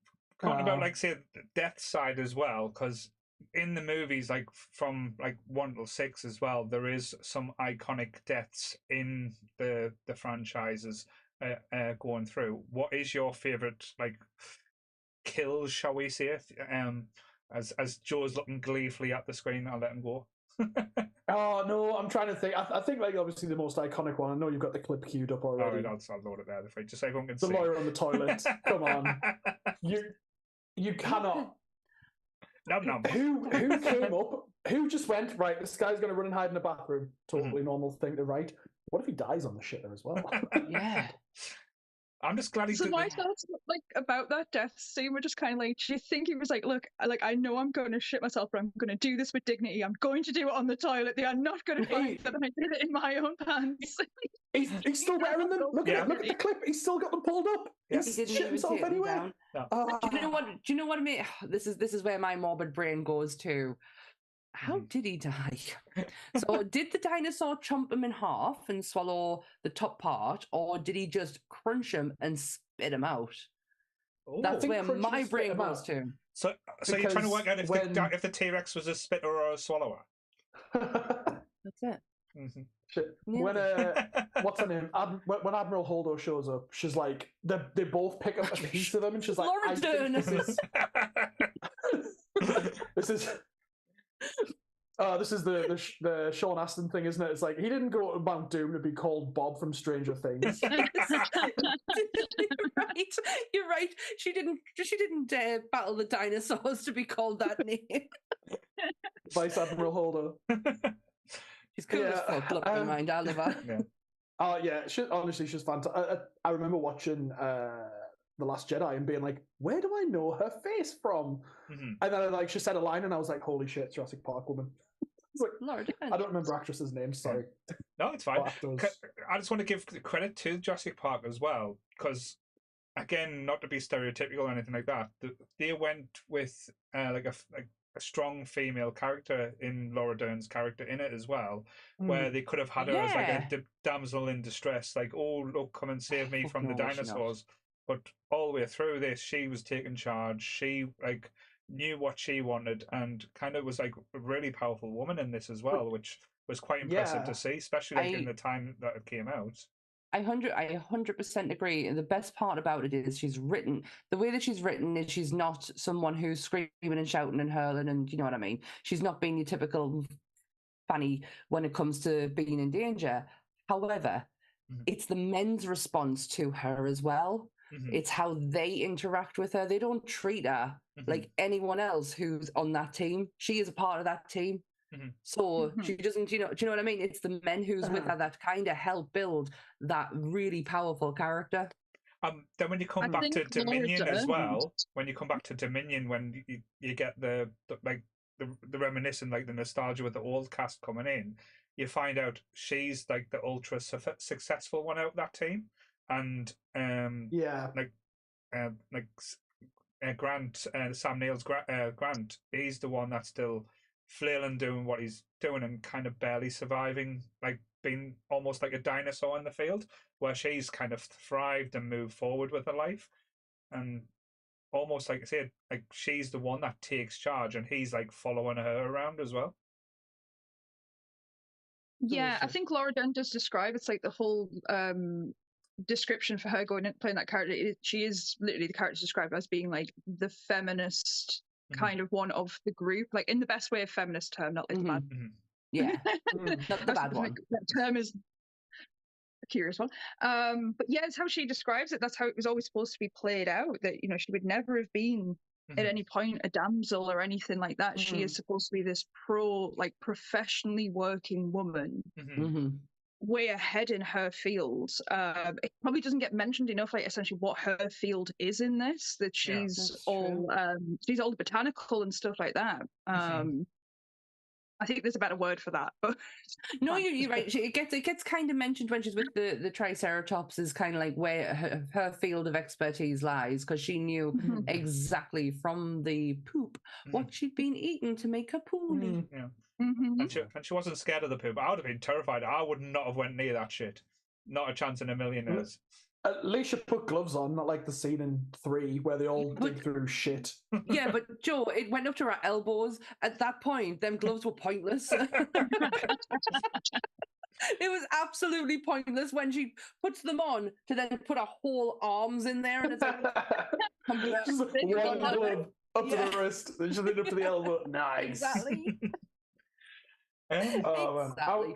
talking about like say the death side as well, because in the movies, like from like 1 till 6 as well, there is some iconic deaths in the franchises going through. What is your favorite like kills, shall we say? As Joe's looking gleefully at the screen, I'll let him go. Oh no, I'm trying to think. I think like obviously the most iconic one. I know you've got the clip queued up already. All right, I'll load it there. Just so everyone can see. The lawyer on the toilet. Come on, you cannot. No. Who came up? Who just went right? This guy's going to run and hide in the bathroom. Totally normal thing to write. What if he dies on the shitter as well? Yeah. I'm just glad he's. So my thoughts like about that death scene were just kind of like, do you think he was like, look, like I know I'm going to shit myself, but I'm going to do this with dignity. I'm going to do it on the toilet. They are not going to find that I did it in my own pants. He's still wearing them. Look at the clip. He's still got them pulled up. He's shit himself anyway. No. Do you know what I mean? This is where my morbid brain goes to. How did he die? So did the dinosaur chomp him in half and swallow the top part, or did he just crunch him and spit him out? That's where my brain goes to. So you're trying to work out if the T-Rex was a spitter or a swallower? That's it. Shit. When what's her name? When Admiral Holdo shows up, she's like, they both pick up a piece of them, and she's like, Laura Dern. This is the Sean Astin thing, isn't it? It's like he didn't go to Mount Doom to be called Bob from Stranger Things. You're right. She didn't battle the dinosaurs to be called that name. Vice Admiral Holdo. She's cool as fuck. Look in mind, I love her. Honestly, she's fantastic. I remember watching The Last Jedi and being like, where do I know her face from? And then she said a line and I was like, holy shit, Jurassic Park woman. It's like, Lord, I don't remember actresses' names, sorry. No, it's fine. I just want to give credit to Jurassic Park as well, because again, not to be stereotypical or anything like that, they went with like a strong female character in Laura Dern's character in it as well, where they could have had her as like a damsel in distress, like, oh look, come and save me from the dinosaurs. But all the way through this, she was taking charge. She like knew what she wanted, and kind of was like a really powerful woman in this as well, which was quite impressive to see, especially in the time that it came out. I 100% agree. And the best part about it is the way that she's written is she's not someone who's screaming and shouting and hurling, and you know what I mean? She's not being your typical fanny when it comes to being in danger. However, it's the men's response to her as well. It's how they interact with her. They don't treat her like anyone else who's on that team. She is a part of that team. So she doesn't, do you know what I mean? It's the men who's with her that kind of help build that really powerful character. Then when you come back to Dominion as well, when you get the reminiscent, like the nostalgia with the old cast coming in, you find out she's like the ultra successful one out of that team, and Grant, Sam Neill's Grant, he's the one that's still flailing, doing what he's doing, and kind of barely surviving, like being almost like a dinosaur in the field, where she's kind of thrived and moved forward with her life, and almost like I said, like she's the one that takes charge, and he's like following her around as well. Yeah, I think Laura Dern does describe it's like the whole description for her going and playing that character. She is literally the character described as being like the feminist kind of one of the group, like in the best way of feminist term, not like the bad. Yeah, not the bad one. That term is a curious one. But yeah, it's how she describes it. That's how it was always supposed to be played out. That she would never have been at any point a damsel or anything like that. She is supposed to be this professionally working woman. Way ahead in her field. It probably doesn't get mentioned enough, like essentially what her field is in this. That she's all botanical and stuff like that. I think there's a better word for that, but no, you're right. It gets kind of mentioned when she's with the Triceratops, is kind of like where her field of expertise lies, because she knew exactly from the poop what she'd been eating to make her poorly. And she wasn't scared of the poop. I would have been terrified. I would not have went near that shit. Not a chance in a million years. At least she put gloves on, not like the scene in 3 where they all dig through shit. Yeah, but Joe, it went up to her elbows. At that point, them gloves were pointless. It was absolutely pointless when she puts them on to then put her whole arms in there, and it's like just one glove up to the wrist, then just up to the elbow. Nice. Exactly. Exactly.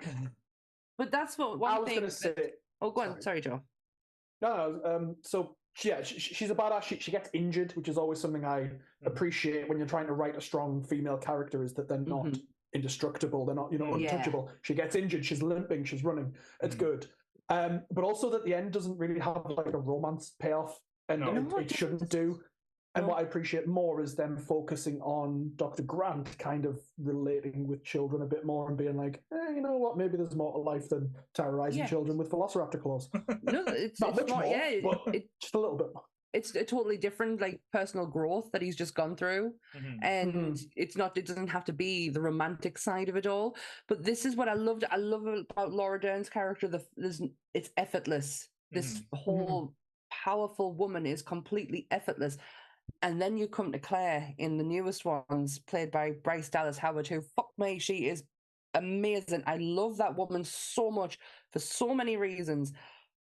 But that's what I was going to say. Oh, go on. Sorry, Joe. No. So yeah, she's a badass. She gets injured, which is always something I appreciate when you're trying to write a strong female character. Is that they're not indestructible, they're not untouchable. Yeah. She gets injured, she's limping, she's running. It's good. But also that the end doesn't really have like a romance payoff, and it shouldn't do. And what I appreciate more is them focusing on Dr. Grant kind of relating with children a bit more and being like, you know what, maybe there's more to life than terrorizing children with velociraptor claws. No, it's not much more, but just a little bit more. It's a totally different like personal growth that he's just gone through, and it doesn't have to be the romantic side of it all. But this is what I love about Laura Dern's character. It's effortless. This whole powerful woman is completely effortless. And then you come to Claire in the newest ones, played by Bryce Dallas Howard, who, fuck me, she is amazing. I love that woman so much for so many reasons.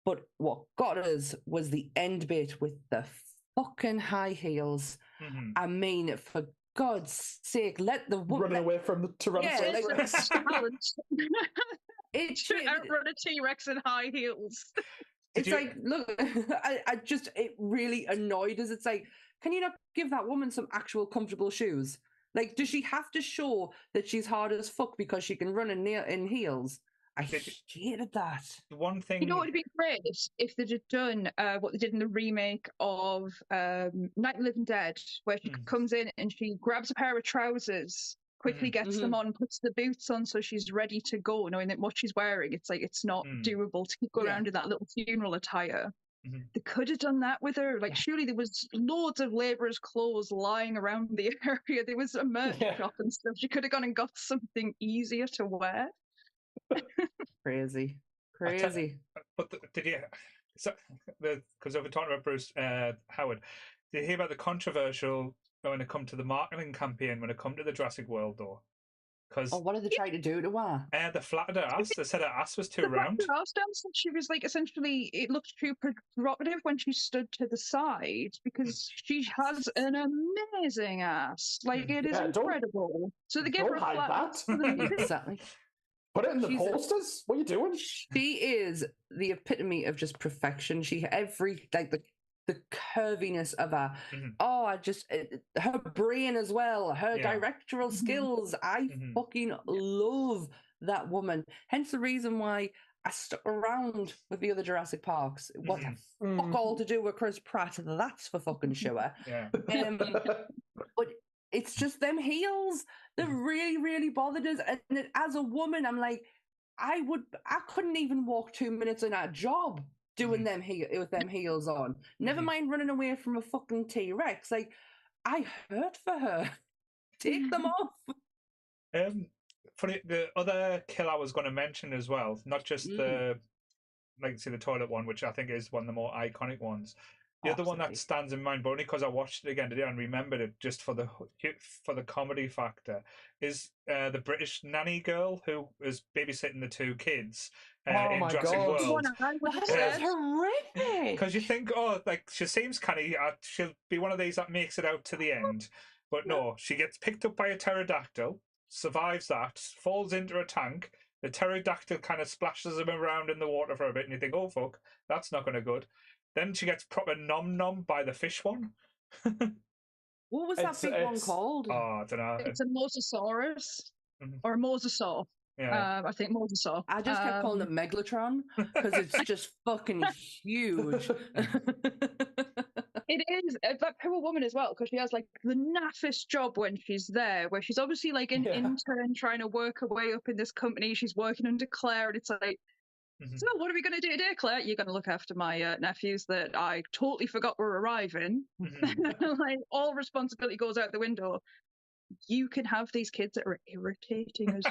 But what got us was the end bit with the fucking high heels. I mean, for God's sake, let the woman... Running away from the Tyrannosaurus Rex. It should outrun a T-Rex in high heels. Like, look, it really annoyed us. It's like, can you not give that woman some actual comfortable shoes? Like, does she have to show that she's hard as fuck because she can run in heels? I hated that. The one thing... You know what would be great if they'd have done what they did in the remake of Night of the Living Dead, where she comes in and she grabs a pair of trousers, quickly gets them on, puts the boots on so she's ready to go, knowing that what she's wearing, it's like it's not doable to go around in that little funeral attire. They could have done that with her. Like, surely there was loads of labourers' clothes lying around the area. There was a merch shop and stuff. She could have gone and got something easier to wear. Crazy. But did you? Because I've been talking about Bruce Howard. Did you hear about the controversial when it come to the marketing campaign when it come to the Jurassic World, though? What did they try to do to her? They flattered her ass. They said her ass was too round. Her ass dance, and she was like, essentially, it looked too provocative when she stood to the side because she has an amazing ass. Like, it is incredible. So they give her a flat that. Exactly. Put it in the posters. What are you doing? She is the epitome of just perfection. She every like the curviness of her. Oh, I just her brain as well, her directorial skills. I fucking love that woman. Hence the reason why I stuck around with the other Jurassic Parks. What the fuck all to do with Chris Pratt? That's for fucking sure. But it's just them heels that really, really bothered us. And as a woman, I'm like, I couldn't even walk 2 minutes in a job doing them with them heels on. Never mind running away from a fucking T-Rex. Like, I hurt for her. Take them off. For the other kill I was going to mention as well, not just the toilet one, which I think is one of the more iconic ones. The other one that stands in mind, but only because I watched it again today and remembered it just for the comedy factor, is the British nanny girl who was babysitting the two kids in Jurassic World. That's horrific. Because you think, she seems canny, she'll be one of these that makes it out to the end. But no, she gets picked up by a pterodactyl, survives that, falls into a tank. The pterodactyl kind of splashes them around in the water for a bit, and you think, oh, fuck, that's not going to good. Then she gets proper nom-nom by the fish one. What was that big one called? Oh, I don't know. It's a mosasaurus or a mosasaur. Yeah. I think mosasaur. I just kept calling it Megalotron because it's just fucking huge. It is that poor woman as well, because she has like the naffest job when she's there, where she's obviously like an intern trying to work her way up in this company. She's working under Claire, and it's like, so what are we going to do today, Claire? You're going to look after my nephews that I totally forgot were arriving. Like, all responsibility goes out the window. You can have these kids that are irritating as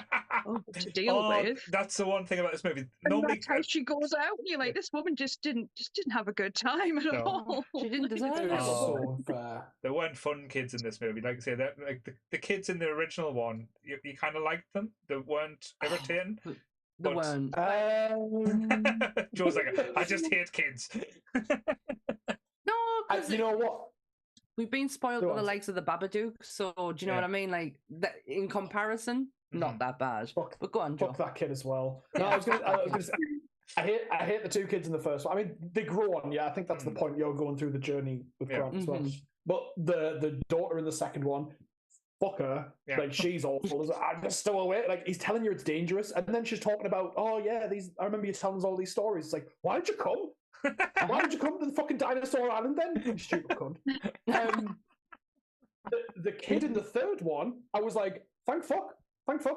to deal with. That's the one thing about this movie. And that's how she goes out, and you're like, this woman just didn't have a good time at all. She didn't deserve it. So unfair. There weren't fun kids in this movie. Like I say, like the kids in the original one, you kind of liked them. They weren't irritating. They weren't. Joe's like, I just hate kids. No, you know what? We've been spoiled with the likes of the Babadook, so do you know what I mean? Like, that, in comparison, not that bad. But go on, Joe. Fuck that kid as well. No, I was gonna say, I hate the two kids in the first one. I mean, they grow on. Yeah, I think that's the point. You're going through the journey with Grant as well. But the daughter in the second one, fuck her. Yeah. Like, she's awful. I'm just still away. Like, he's telling you it's dangerous, and then she's talking about, I remember you telling us all these stories. It's like, why did you come? Why did you come to the fucking dinosaur island then? You stupid cunt. The kid in the third one, I was like, thank fuck.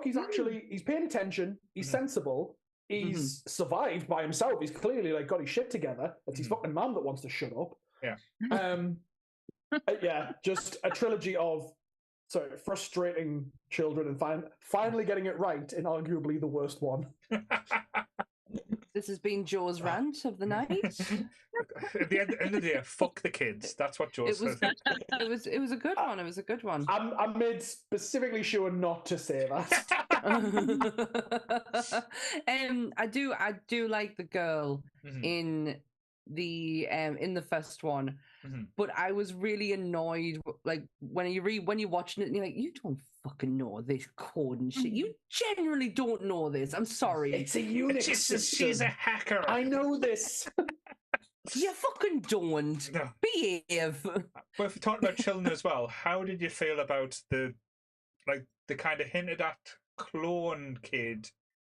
He's paying attention. He's sensible. He's survived by himself. He's clearly like got his shit together. It's his fucking mum that wants to shut up. Yeah. Just a trilogy of frustrating children and finally getting it right in arguably the worst one. This has been Joe's rant of the night. At the end of the day, fuck the kids. That's what Joe says. It was a good one. It was a good one. I made specifically sure not to say that. I do like the girl in the first one, but I was really annoyed. Like, when you're watching it, and you're like, you don't fucking know this code and shit. You generally don't know this. I'm sorry. It's a Unix system. She's a hacker. I know this. You fucking don't. No. Behave. But if we're talking about children as well, how did you feel about the kind of hinted at clone kid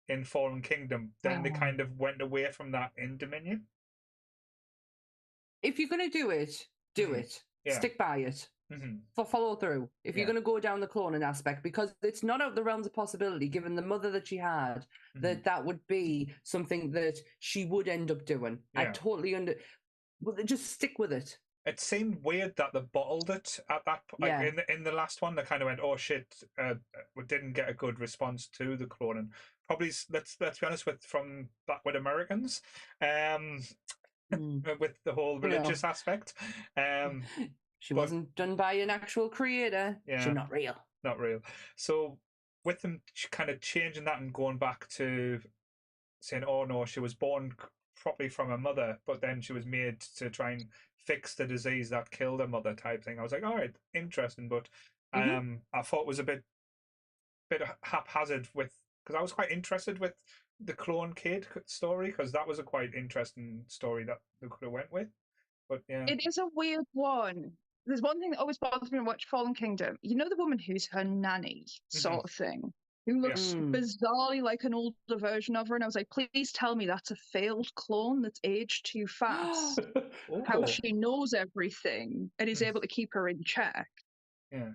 in Fallen Kingdom? Then they kind of went away from that in Dominion. If you're going to do it, do it. Yeah. Stick by it. Follow through. If you're going to go down the cloning aspect, because it's not out of the realms of possibility, given the mother that she had, that would be something that she would end up doing. Yeah. I totally just stick with it. It seemed weird that they bottled it at that point. Like in the last one, they kind of went, "Oh shit, we didn't get a good response to the cloning." Probably, let's be honest from back with Americans. With the whole religious aspect. She wasn't done by an actual creator. Yeah, she's not real. Not real. So with them kind of changing that and going back to saying, oh no, she was born properly from her mother, but then she was made to try and fix the disease that killed her mother type thing. I was like, all right, interesting, but I thought it was a bit haphazard because I was quite interested with the clone kid story, because that was a quite interesting story that they could have went with. But yeah, it is a weird one. There's one thing that always bothers me when I watch Fallen Kingdom. You know the woman who's her nanny, sort of thing, who looks bizarrely like an older version of her, and I was like, please tell me that's a failed clone that's aged too fast. How she knows everything and is able to keep her in check. Yeah.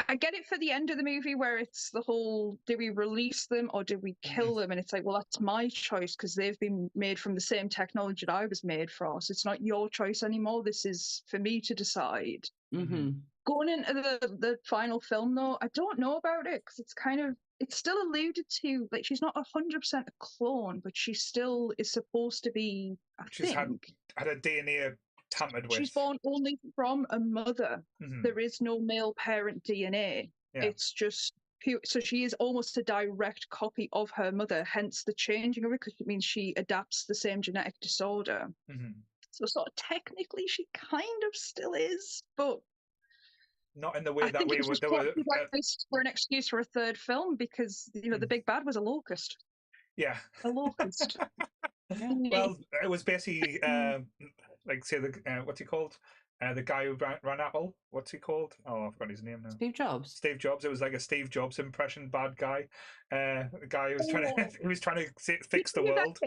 I get it for the end of the movie where it's the whole, do we release them or do we kill them? And it's like, well, that's my choice because they've been made from the same technology that I was made from. So it's not your choice anymore. This is for me to decide. Going into the final film, though, I don't know about it because it's kind of, it's still alluded to, like, she's not 100% a clone, but she still is supposed to be, I think. Had a DNA tampered with. She's born only from a mother. There is no male parent DNA. It's just pure. So she is almost a direct copy of her mother, hence the changing of it, because it means she adapts the same genetic disorder. So sort of technically she kind of still is, but not in the way that we would. For an excuse for a third film, because you know the big bad was a locust. Yeah, a locust. Well, it was basically like say the what's he called? The guy who ran Apple. What's he called? Oh, I forgot his name now. Steve Jobs. Steve Jobs. It was like a Steve Jobs impression. Bad guy. The guy who was trying to fix the world.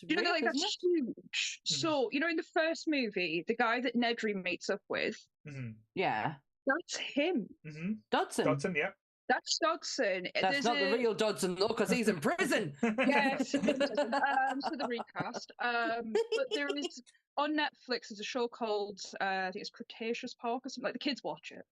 You know, like that's huge. So you know, in the first movie, the guy that Nedry meets up with, yeah, that's him. Dodson. Dodson, yeah. That's Dodson. That's not the real Dodson, though, because he's in prison. Yes. So the recast. But there is on Netflix. There's a show called I think it's Cretaceous Park or something. Like the kids watch it.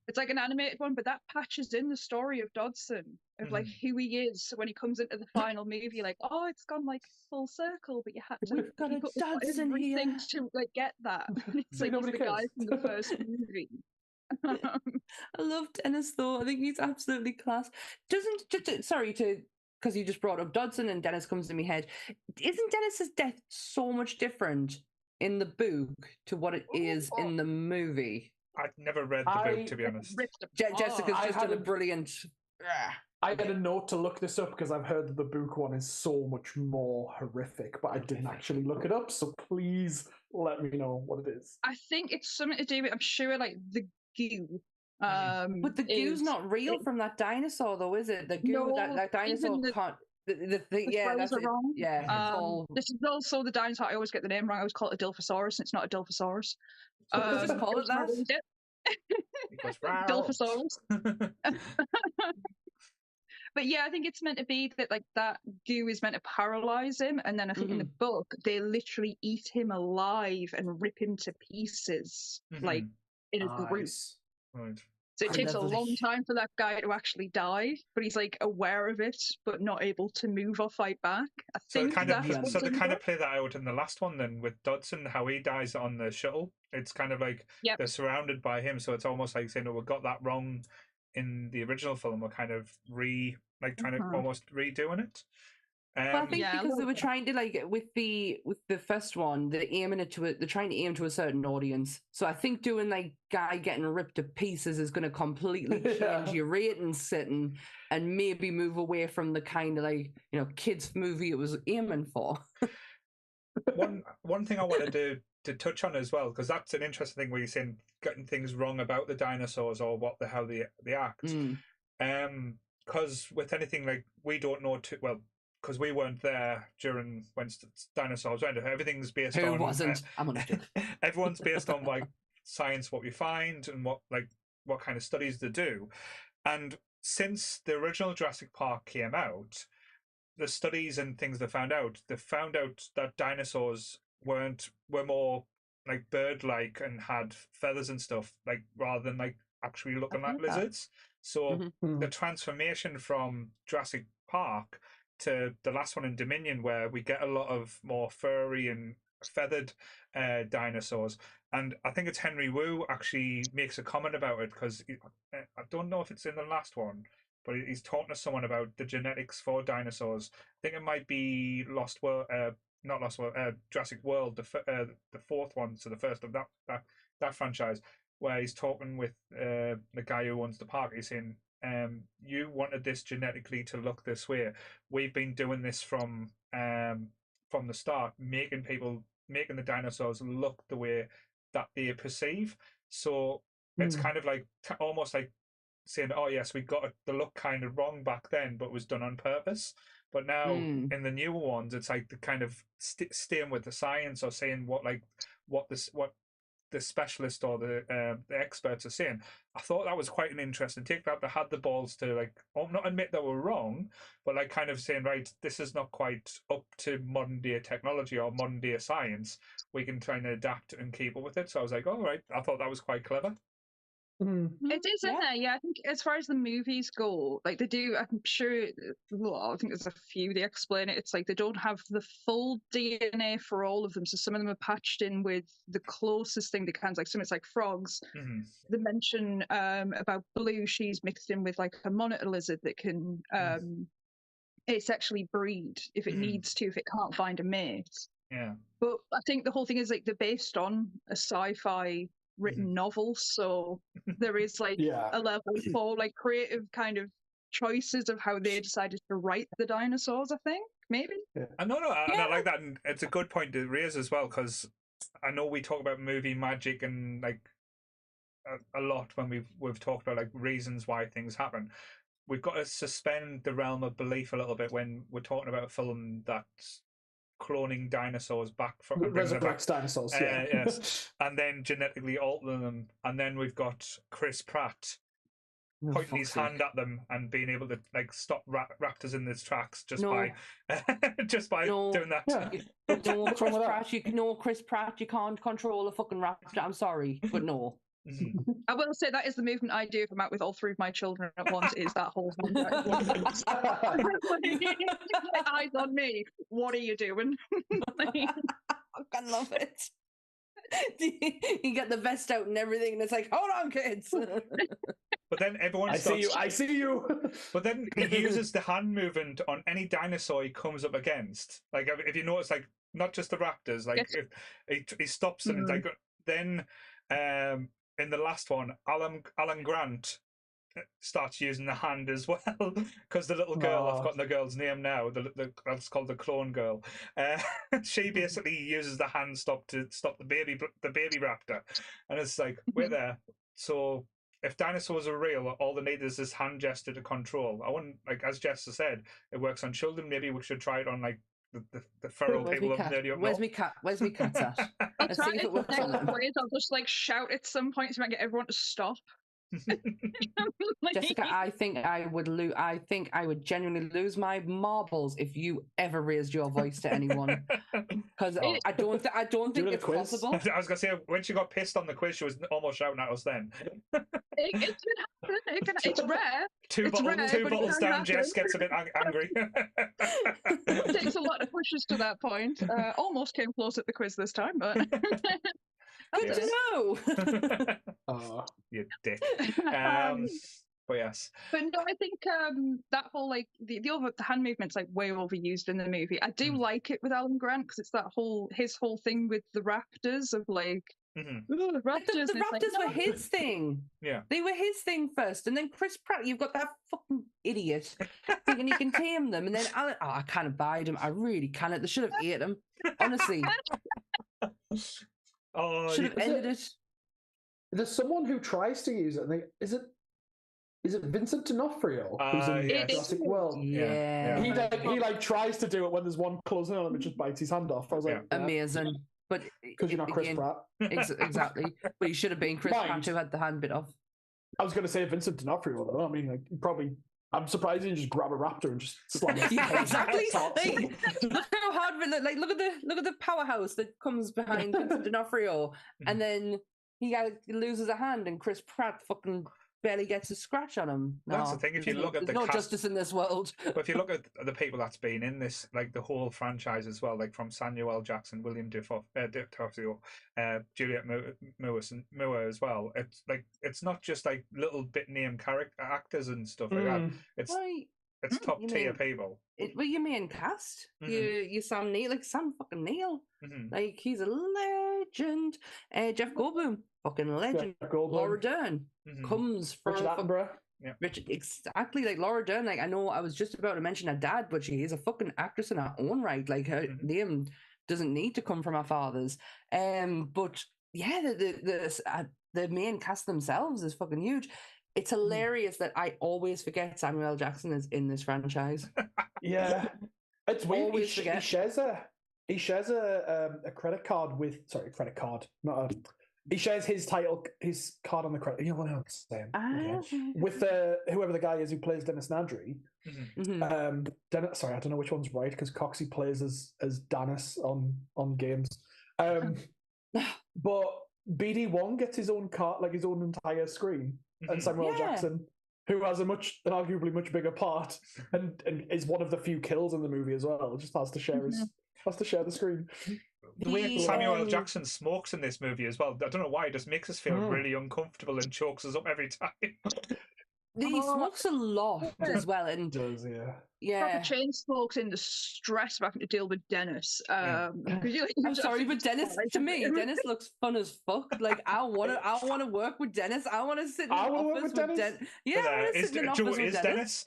It's like an animated one, but that patches in the story of Dodson, of like who he is. So when he comes into the final movie, like, oh, it's gone like full circle, but you had to We've got a Dodson here to like get that. It's like he's the guy from the first movie. I love Dennis though. I think he's absolutely class. Because you just brought up Dodson and Dennis comes to my head. Isn't Dennis's death so much different in the book to what it is in the movie? I've never read the book, to be honest. Jessica's just done a brilliant. I had a note to look this up because I've heard that the book one is so much more horrific, but I didn't actually look it up. So please let me know what it is. I think it's something to do with, I'm sure, like the goo. But the goo's not real from that dinosaur, though, is it? The goo, no, that dinosaur can't. The thing, yeah, that's wrong. Yeah. This is also the dinosaur. I always get the name wrong. I always call it a Dilophosaurus, and it's not a Dilophosaurus. Just call it that. Dilophosaurus. But yeah, I think it's meant to be that like that goo is meant to paralyze him, and then I think in the book they literally eat him alive and rip him to pieces, like in a group. Right. So it takes a long time for that guy to actually die, but he's like aware of it, but not able to move or fight back. So they kind of play that out in the last one then with Dodson, how he dies on the shuttle. It's kind of like they're surrounded by him, so it's almost like saying, "Oh, we got that wrong in the original film." We're kind of trying to almost redoing it. Well, I think because they were trying to like with the first one, they're trying to aim to a certain audience. So I think doing like guy getting ripped to pieces is going to completely change your rating setting and maybe move away from the kind of like kids movie it was aiming for. One thing I wanted to touch on as well, because that's an interesting thing where you're saying getting things wrong about the dinosaurs or how they act. Because with anything like we don't know too well. Because we weren't there during when dinosaurs went. Everything's based on. Who wasn't? I'm on it. Everyone's based on like science, what we find, and what kind of studies they do. And since the original Jurassic Park came out, the studies and things they found out that dinosaurs were more like bird-like and had feathers and stuff, like rather than like actually looking like lizards. So the transformation from Jurassic Park to the last one in Dominion, where we get a lot of more furry and feathered dinosaurs. And I think it's Henry Wu actually makes a comment about it, because I don't know if it's in the last one, but he's talking to someone about the genetics for dinosaurs. I think it might be Jurassic World, the fourth one, so the first of that franchise, where he's talking with the guy who owns the park. He's saying you wanted this genetically to look this way. We've been doing this from the start, making the dinosaurs look the way that they perceive. So it's kind of like almost like saying, oh yes, we got the look kind of wrong back then, but it was done on purpose. But now in the newer ones, it's like the kind of staying with the science, or saying what the specialist or the experts are saying. I thought that was quite an interesting take, that they had the balls to like not admit they were wrong, but like kind of saying, right, this is not quite up to modern day technology or modern day science. We can try and adapt and keep up with it. So I was like, all right, I thought that was quite clever. It is in there, yeah. I think as far as the movies go, like they do, I'm sure, I think there's a few they explain it. It's like they don't have the full DNA for all of them, so some of them are patched in with the closest thing they can. Like some, it's like frogs. They mention about Blue, she's mixed in with like a monitor lizard that can asexually breed if it needs to, if it can't find a mate. Yeah. But I think the whole thing is like they're based on a sci-fi written novel, so there is like a level for like creative kind of choices of how they decided to write the dinosaurs. I think maybe. I like that, and it's a good point to raise as well, because I know we talk about movie magic and like a lot when we've talked about like reasons why things happen. We've got to suspend the realm of belief a little bit when we're talking about a film that's cloning dinosaurs back from resurrects dinosaurs, yes, and then genetically altering them, and then we've got Chris Pratt pointing his hand at them and being able to like stop raptors in its tracks just by doing that. Chris Pratt, you can't control a fucking raptor. I'm sorry, but no. I will say that is the movement I do if I'm out with all three of my children at once, is that whole thing. Eyes on me. What are you doing? I love it. You get the vest out and everything, and it's like, hold on, kids. But then everyone I see you. But then he uses the hand movement on any dinosaur he comes up against. Like if you notice, like not just the raptors, like if he stops them, it's like then in the last one, Alan Grant starts using the hand as well, because the little girl, I've forgotten the girl's name now, that's called the clone girl. She basically uses the hand to stop the baby raptor, and it's like, we're there. So if dinosaurs are real, all they need is this hand gesture to control. I wouldn't, like as Jess said, it works on children. Maybe we should try it on like the feral people of nerdy up Where's me cat? Where's me cat at? Let's see if it works on them. I'll just like shout at some point to get everyone to stop. Jessica, I think I would genuinely lose my marbles if you ever raised your voice to anyone, because I don't think it's possible. I was gonna say, when she got pissed on the quiz, she was almost shouting at us then. It can happen. It's rare. Two bottles down, Jess gets a bit angry. It takes a lot of pushes to that point. Almost came close at the quiz this time, but no. Oh, you dick. But yes. But no, I think that whole like the hand movement's like way overused in the movie. I do like it with Alan Grant because it's his whole thing with the raptors of like raptors. The raptors were his thing. Yeah, they were his thing first, and then Chris Pratt. You've got that fucking idiot thinking you can tame them, and then Alan. Oh, I can't abide him. I really cannot. They should have ate him. Honestly. Should have ended it. There's someone who tries to use it. And is it Vincent D'Onofrio who's in Jurassic World? Yeah. He like tries to do it when there's one closing on him and just bites his hand off. I was like, amazing. But because you're not Chris Pratt. Exactly. But he should have been Chris Pratt who had the hand bit off. I was going to say Vincent D'Onofrio though. I mean, like probably. I'm surprised he didn't just grab a raptor and just slam it. Yeah, exactly. Look how hard. Like, look at the powerhouse that comes behind Vincent D'Onofrio, and then he loses a hand, and Chris Pratt fucking barely gets a scratch on him. That's the thing. If you look at no justice in this world. But if you look at the people that's been in this, like the whole franchise as well, like from Samuel L. Jackson, William Dafoe, Juliette Moore as well. It's like it's not just like little bit name actors and stuff like that. It's top tier people. Well, your main cast, you Sam Neill, like Sam fucking Neill, like he's a legend. Jeff Goldblum, fucking legend. Laura Dern comes from Yeah. Richard, exactly like Laura Dern. Like, I know I was just about to mention her dad, but she is a fucking actress in her own right. Like, her name doesn't need to come from her father's. But yeah, the main cast themselves is fucking huge. It's hilarious that I always forget Samuel L. Jackson is in this franchise. Yeah, it's weird. Always He forget. shares a credit card with credit card, not a. He shares his card on the credit. You know what I'm saying? Okay. With whoever the guy is who plays Dennis Nadry. Dennis, sorry, I don't know which one's right because Coxie plays as Dennis on games. But BD Wong gets his own card, like his own entire screen, and Samuel L. Jackson, who has an arguably much bigger part, and is one of the few kills in the movie as well, just has to share the screen. The way Samuel L. Jackson smokes in this movie as well, I don't know why, it just makes us feel really uncomfortable and chokes us up every time. He smokes a lot as well, and does, proper chain smokes in the stress of having to deal with Dennis. I'm sorry, but Dennis, to me, Dennis looks fun as fuck. Like, I want to work with Dennis. I want to sit in an office with Dennis. Yeah, I want to sit in an office with Dennis.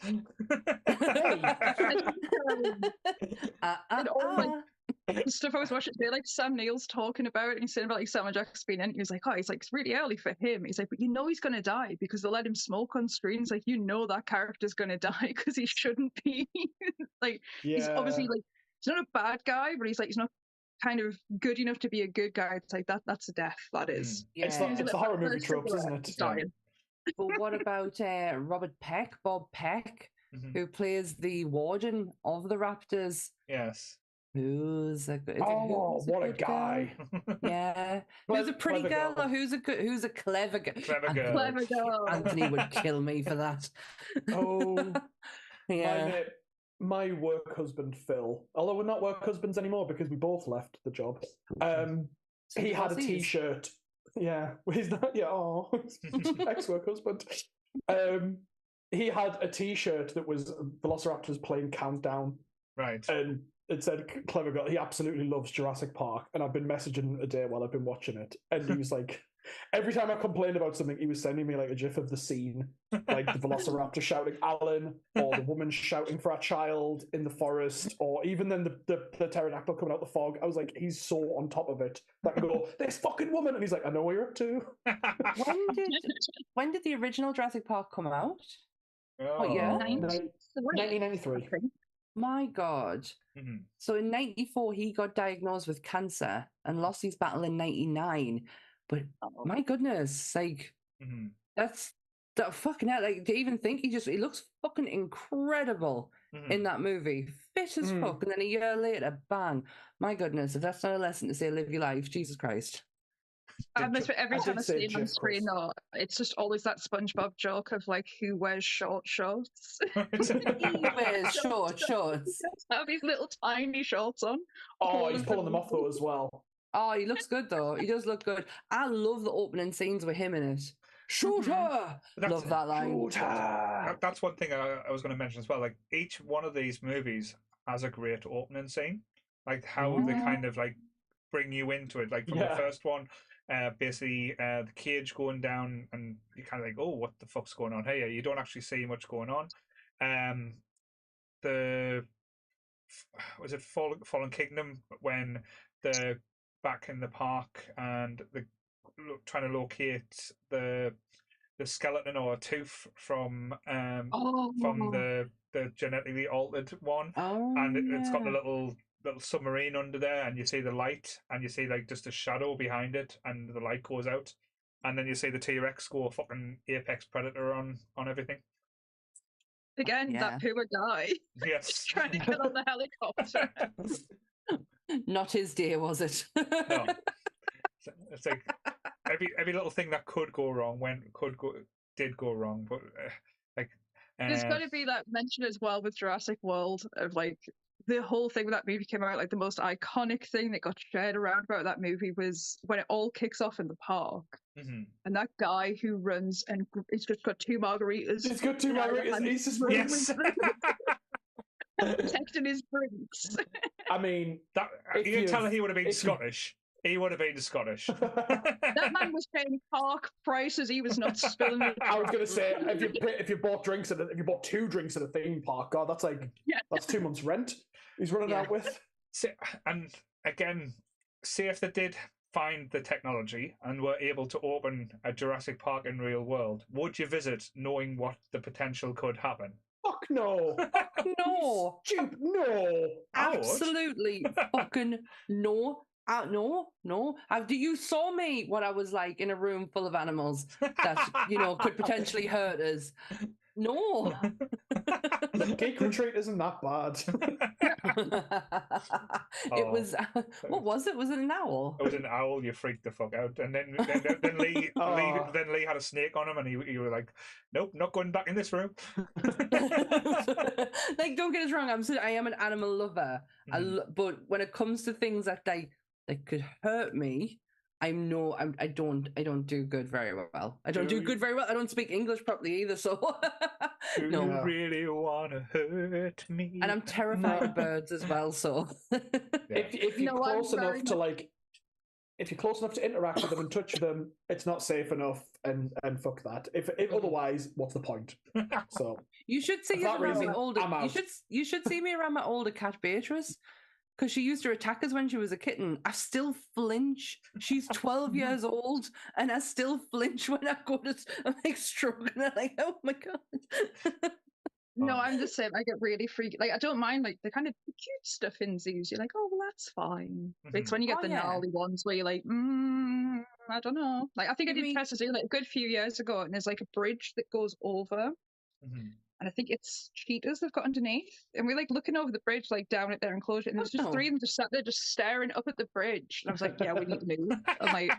The stuff I was watching today, like Sam Neill's talking about it, and he's saying about like Samuel Jackson being in. He was like, he's like, it's really early for him. He's like, but you know he's gonna die because they let him smoke on screen. It's like, you know that character's gonna die because he shouldn't be. Like, he's obviously like, he's not a bad guy, but he's like, he's not kind of good enough to be a good guy. It's like that's a death. That is. It's the horror movie tropes, isn't it? Dying. But what about Bob Peck, who plays the warden of the Raptors? Yes. Who's a good? What a guy! Yeah, who's a pretty girl or who's a clever girl? Clever girl. Anthony would kill me for that. Oh, yeah. My work husband Phil, although we're not work husbands anymore because we both left the job. He had a T-shirt. Yeah, he's not. Yeah, ex-work husband. He had a T-shirt that was Velociraptors playing Countdown. Right. And it said, clever girl. He absolutely loves Jurassic Park. And I've been messaging a day while I've been watching it. And he was like, every time I complained about something, he was sending me like a gif of the scene. Like the Velociraptor shouting Alan, or the woman shouting for a child in the forest, or even then the pterodactyl coming out the fog. I was like, he's so on top of it. That can go, this fucking woman. And he's like, I know what you're up to. When did the original Jurassic Park come out? What year? 1993. My God. So in 94, he got diagnosed with cancer and lost his battle in 99. But my goodness, like, that's that fucking hell. Like, to even think he looks fucking incredible in that movie. Fit as fuck. And then a year later, bang. My goodness, if that's not a lesson to say live your life, Jesus Christ. Every time I see him on screen, though, it's just always that SpongeBob joke of like, who wears short shorts? He wears short shorts. Have these little tiny shorts on. Oh, he's pulling them off though as well. Oh, he looks good though. He does look good. I love the opening scenes with him in it. Shooter! Love that line. That's one thing I was going to mention as well. Like, each one of these movies has a great opening scene. Like, how they kind of like bring you into it. Like, from the first one, basically the cage going down, and you kind of like, oh, what the fuck's going on here? You don't actually see much going on. Was it Fallen Kingdom, when they're back in the park and they're trying to locate the skeleton or a tooth from the genetically altered one, and it's got the little submarine under there, and you see the light, and you see like just a shadow behind it, and the light goes out, and then you see the T-Rex go fucking apex predator on everything. Again, that poor guy. Yes. Trying to get on the helicopter. Not his day, was it? No. It's like every little thing that could go wrong did go wrong, but there's got to be that mention as well with Jurassic World of like the whole thing when that movie came out. Like the most iconic thing that got shared around about that movie was when it all kicks off in the park, and that guy who runs and he's just got 2 margaritas. He's got 2 margaritas. He's just protecting his drinks. I mean, you can tell he would have been Scottish He would have been Scottish. That man was paying park prices. He was not spilling it. I was going to say, if you bought two drinks at a theme park, God, that's 2 months' rent he's running out with. And again, see if they did find the technology and were able to open a Jurassic Park in real world, would you visit knowing what the potential could happen? Fuck no. No. Stupid. No. Absolutely fucking no. No. You saw me what I was like in a room full of animals that, could potentially hurt us. No. The cake retreat isn't that bad. It was, what was it? Was it an owl? It was an owl. You freaked the fuck out. And then Lee had a snake on him, and you were like, nope, not going back in this room. Like, don't get us wrong. I am an animal lover. But when it comes to things that could hurt me, I don't do good very well. I don't do good very well. I don't speak English properly either, so no. You really want to hurt me. And I'm terrified of birds as well, so if you're close enough to interact with them and touch them, it's not safe enough, and fuck that. If otherwise, what's the point? So you should see me around my older. You should see me around my older cat Beatrice. Because she used to attack us when she was a kitten. I still flinch. She's 12 years old, and I still flinch when I go to. I'm like struggling. I'm like, oh my god. No, I'm the same. I get really freaky. Like, I don't mind like the kind of cute stuff in zoos. You're like, oh well, that's fine. It's when you get the gnarly ones where you're like, I don't know. Like, I think I did test a zoo like a good few years ago, and there's like a bridge that goes over. And I think it's cheetahs they've got underneath. And we're like looking over the bridge, like down at their enclosure. And there's just three of them just sat there just staring up at the bridge. And I was like, yeah, we need to move. I'm like,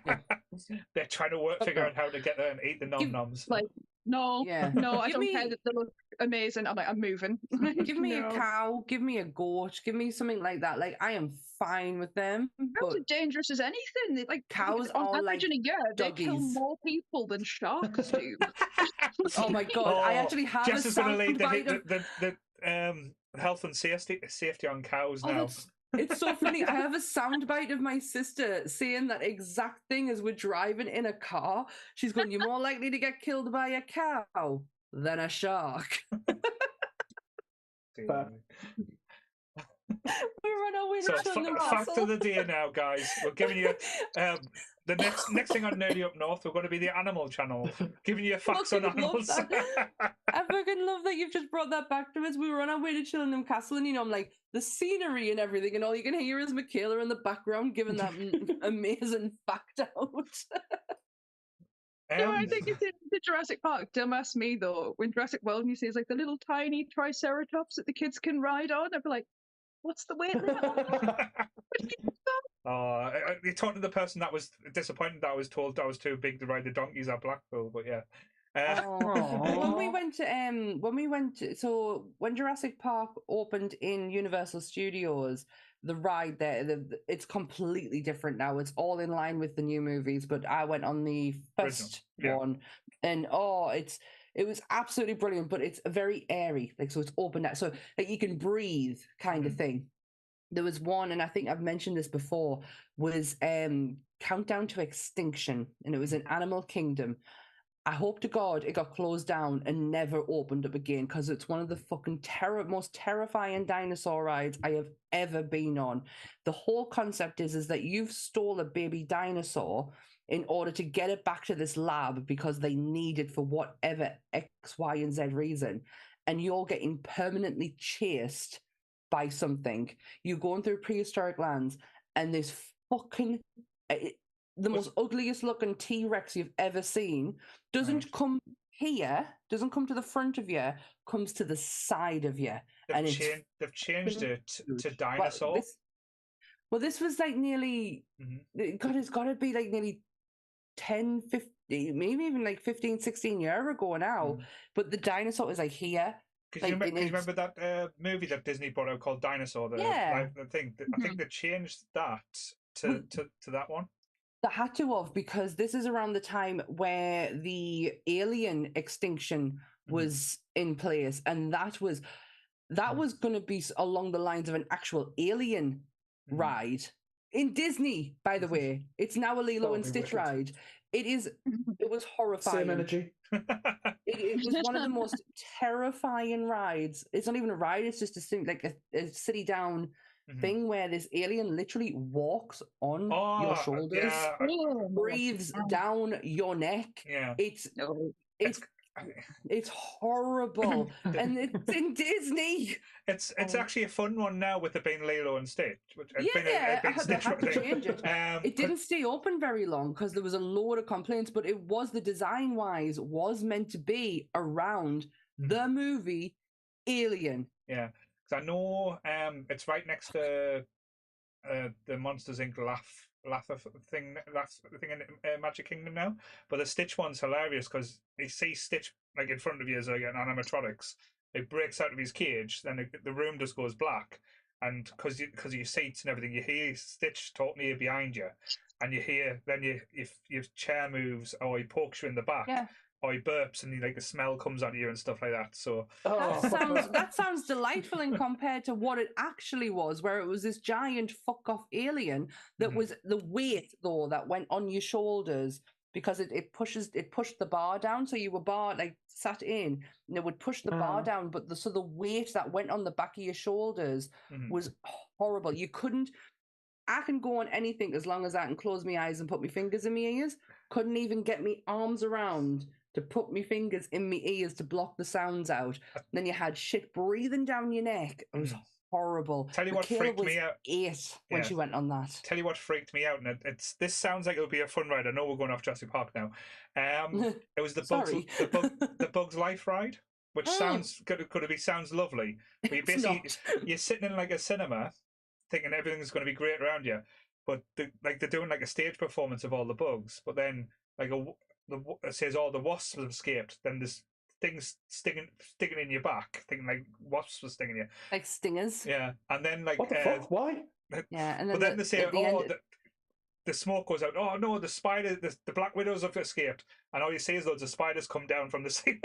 they're trying to figure out how to get there and eat the nom-noms. Like, no, I don't care that they look amazing. I'm like, I'm moving. Give me a cow, give me a goat, give me something like that. Like, I am fine with them. Cows are dangerous as anything. Like, cows on are average like in a year, doggies. They kill more people than sharks do. Oh my god! I actually have Jess a is going to lead the health and safety on cows now. It's so funny. I have a soundbite of my sister saying that exact thing as we're driving in a car. She's going, "You're more likely to get killed by a cow than a shark." We're on our way to fact of the day now, guys. We're giving you the next thing on Nerdy Up North. We're going to be the Animal Channel, giving you facts on animals. I fucking love that you've just brought that back to us. We were on our way to Chillingham Castle, and I'm like the scenery and everything, and all you can hear is Michaela in the background giving that amazing fact out. No, I think it's in the Jurassic Park. Don't ask me though. When Jurassic World, you see it's like the little tiny triceratops that the kids can ride on. I'd be like, what's the weight limit? You're talking to the person that was disappointed that I was told I was too big to ride the donkeys at Blackpool, but yeah. When Jurassic Park opened in Universal Studios, the ride there, it's completely different now. It's all in line with the new movies, but I went on the first one, and it was absolutely brilliant. But it's very airy, like, so it's open now, so like you can breathe, kind of thing. There was one, and I think I've mentioned this before, was Countdown to Extinction, and it was in Animal Kingdom. I hope to God it got closed down and never opened up again, because it's one of the fucking most terrifying dinosaur rides I have ever been on. The whole concept is that you've stole a baby dinosaur in order to get it back to this lab because they need it for whatever X, Y, and Z reason. And you're getting permanently chased by something. You're going through prehistoric lands, and this fucking... the most ugliest looking T-Rex you've ever seen doesn't come here, doesn't come to the front of you, comes to the side of you. They've changed it to dinosaur. Well, this was like nearly, God, it's got to be like nearly 10, 50, maybe even like 15, 16 years ago now. But the dinosaur was like here. Because you remember that movie that Disney brought out called Dinosaur? I think they changed that to that one. That had to have, because this is around the time where the alien extinction was in place, and that was going to be along the lines of an actual alien ride, In Disney, by the way, it's now a Lilo and Stitch ride. It was horrifying. Same energy. It was one of the most terrifying rides. It's not even a ride; it's just a city down thing where this alien literally walks on your shoulders, breathes down your neck. Yeah, it's horrible, and it's in Disney. It's actually a fun one now with it being Lilo and Stitch. They had to change it. It didn't stay open very long because there was a load of complaints, but it was the design-wise was meant to be around the movie Alien. Yeah, because I know it's right next to the Monsters Inc. Laugh thing in Magic Kingdom now, but the Stitch one's hilarious because you see Stitch like in front of you as like an animatronics. It breaks out of his cage, then the room just goes black, and because of your seats and everything, you hear Stitch talking to you behind you, and you hear then if your chair moves or he pokes you in the back. Yeah. Or he burps and the smell comes out of you and stuff like that. So that sounds delightful in compared to what it actually was, where it was this giant fuck off alien that was the weight though that went on your shoulders because it pushed the bar down, so you were sat in and it would push the bar down, but the weight that went on the back of your shoulders was horrible. I can go on anything as long as I can close my eyes and put my fingers in my ears. Couldn't even get me arms around to put my fingers in my ears to block the sounds out. And then you had shit breathing down your neck. It was horrible. Tell you what freaked me out. 8 when she went on that. Tell you what freaked me out, and this sounds like it would be a fun ride. I know we're going off Jurassic Park now. It was the Bugs Life ride, which sounds sounds lovely. But you basically you're sitting in like a cinema, thinking everything's going to be great around you, but they're doing like a stage performance of all the bugs. But then it says all the wasps have escaped. Then there's things sticking in your back, thinking like wasps were stinging you, like stingers. Yeah, and then what the fuck? Why? Yeah, and then but then they say, the smoke goes out. Oh no, the spider, the black widows have escaped, and all you see is loads of spiders come down from the ceiling.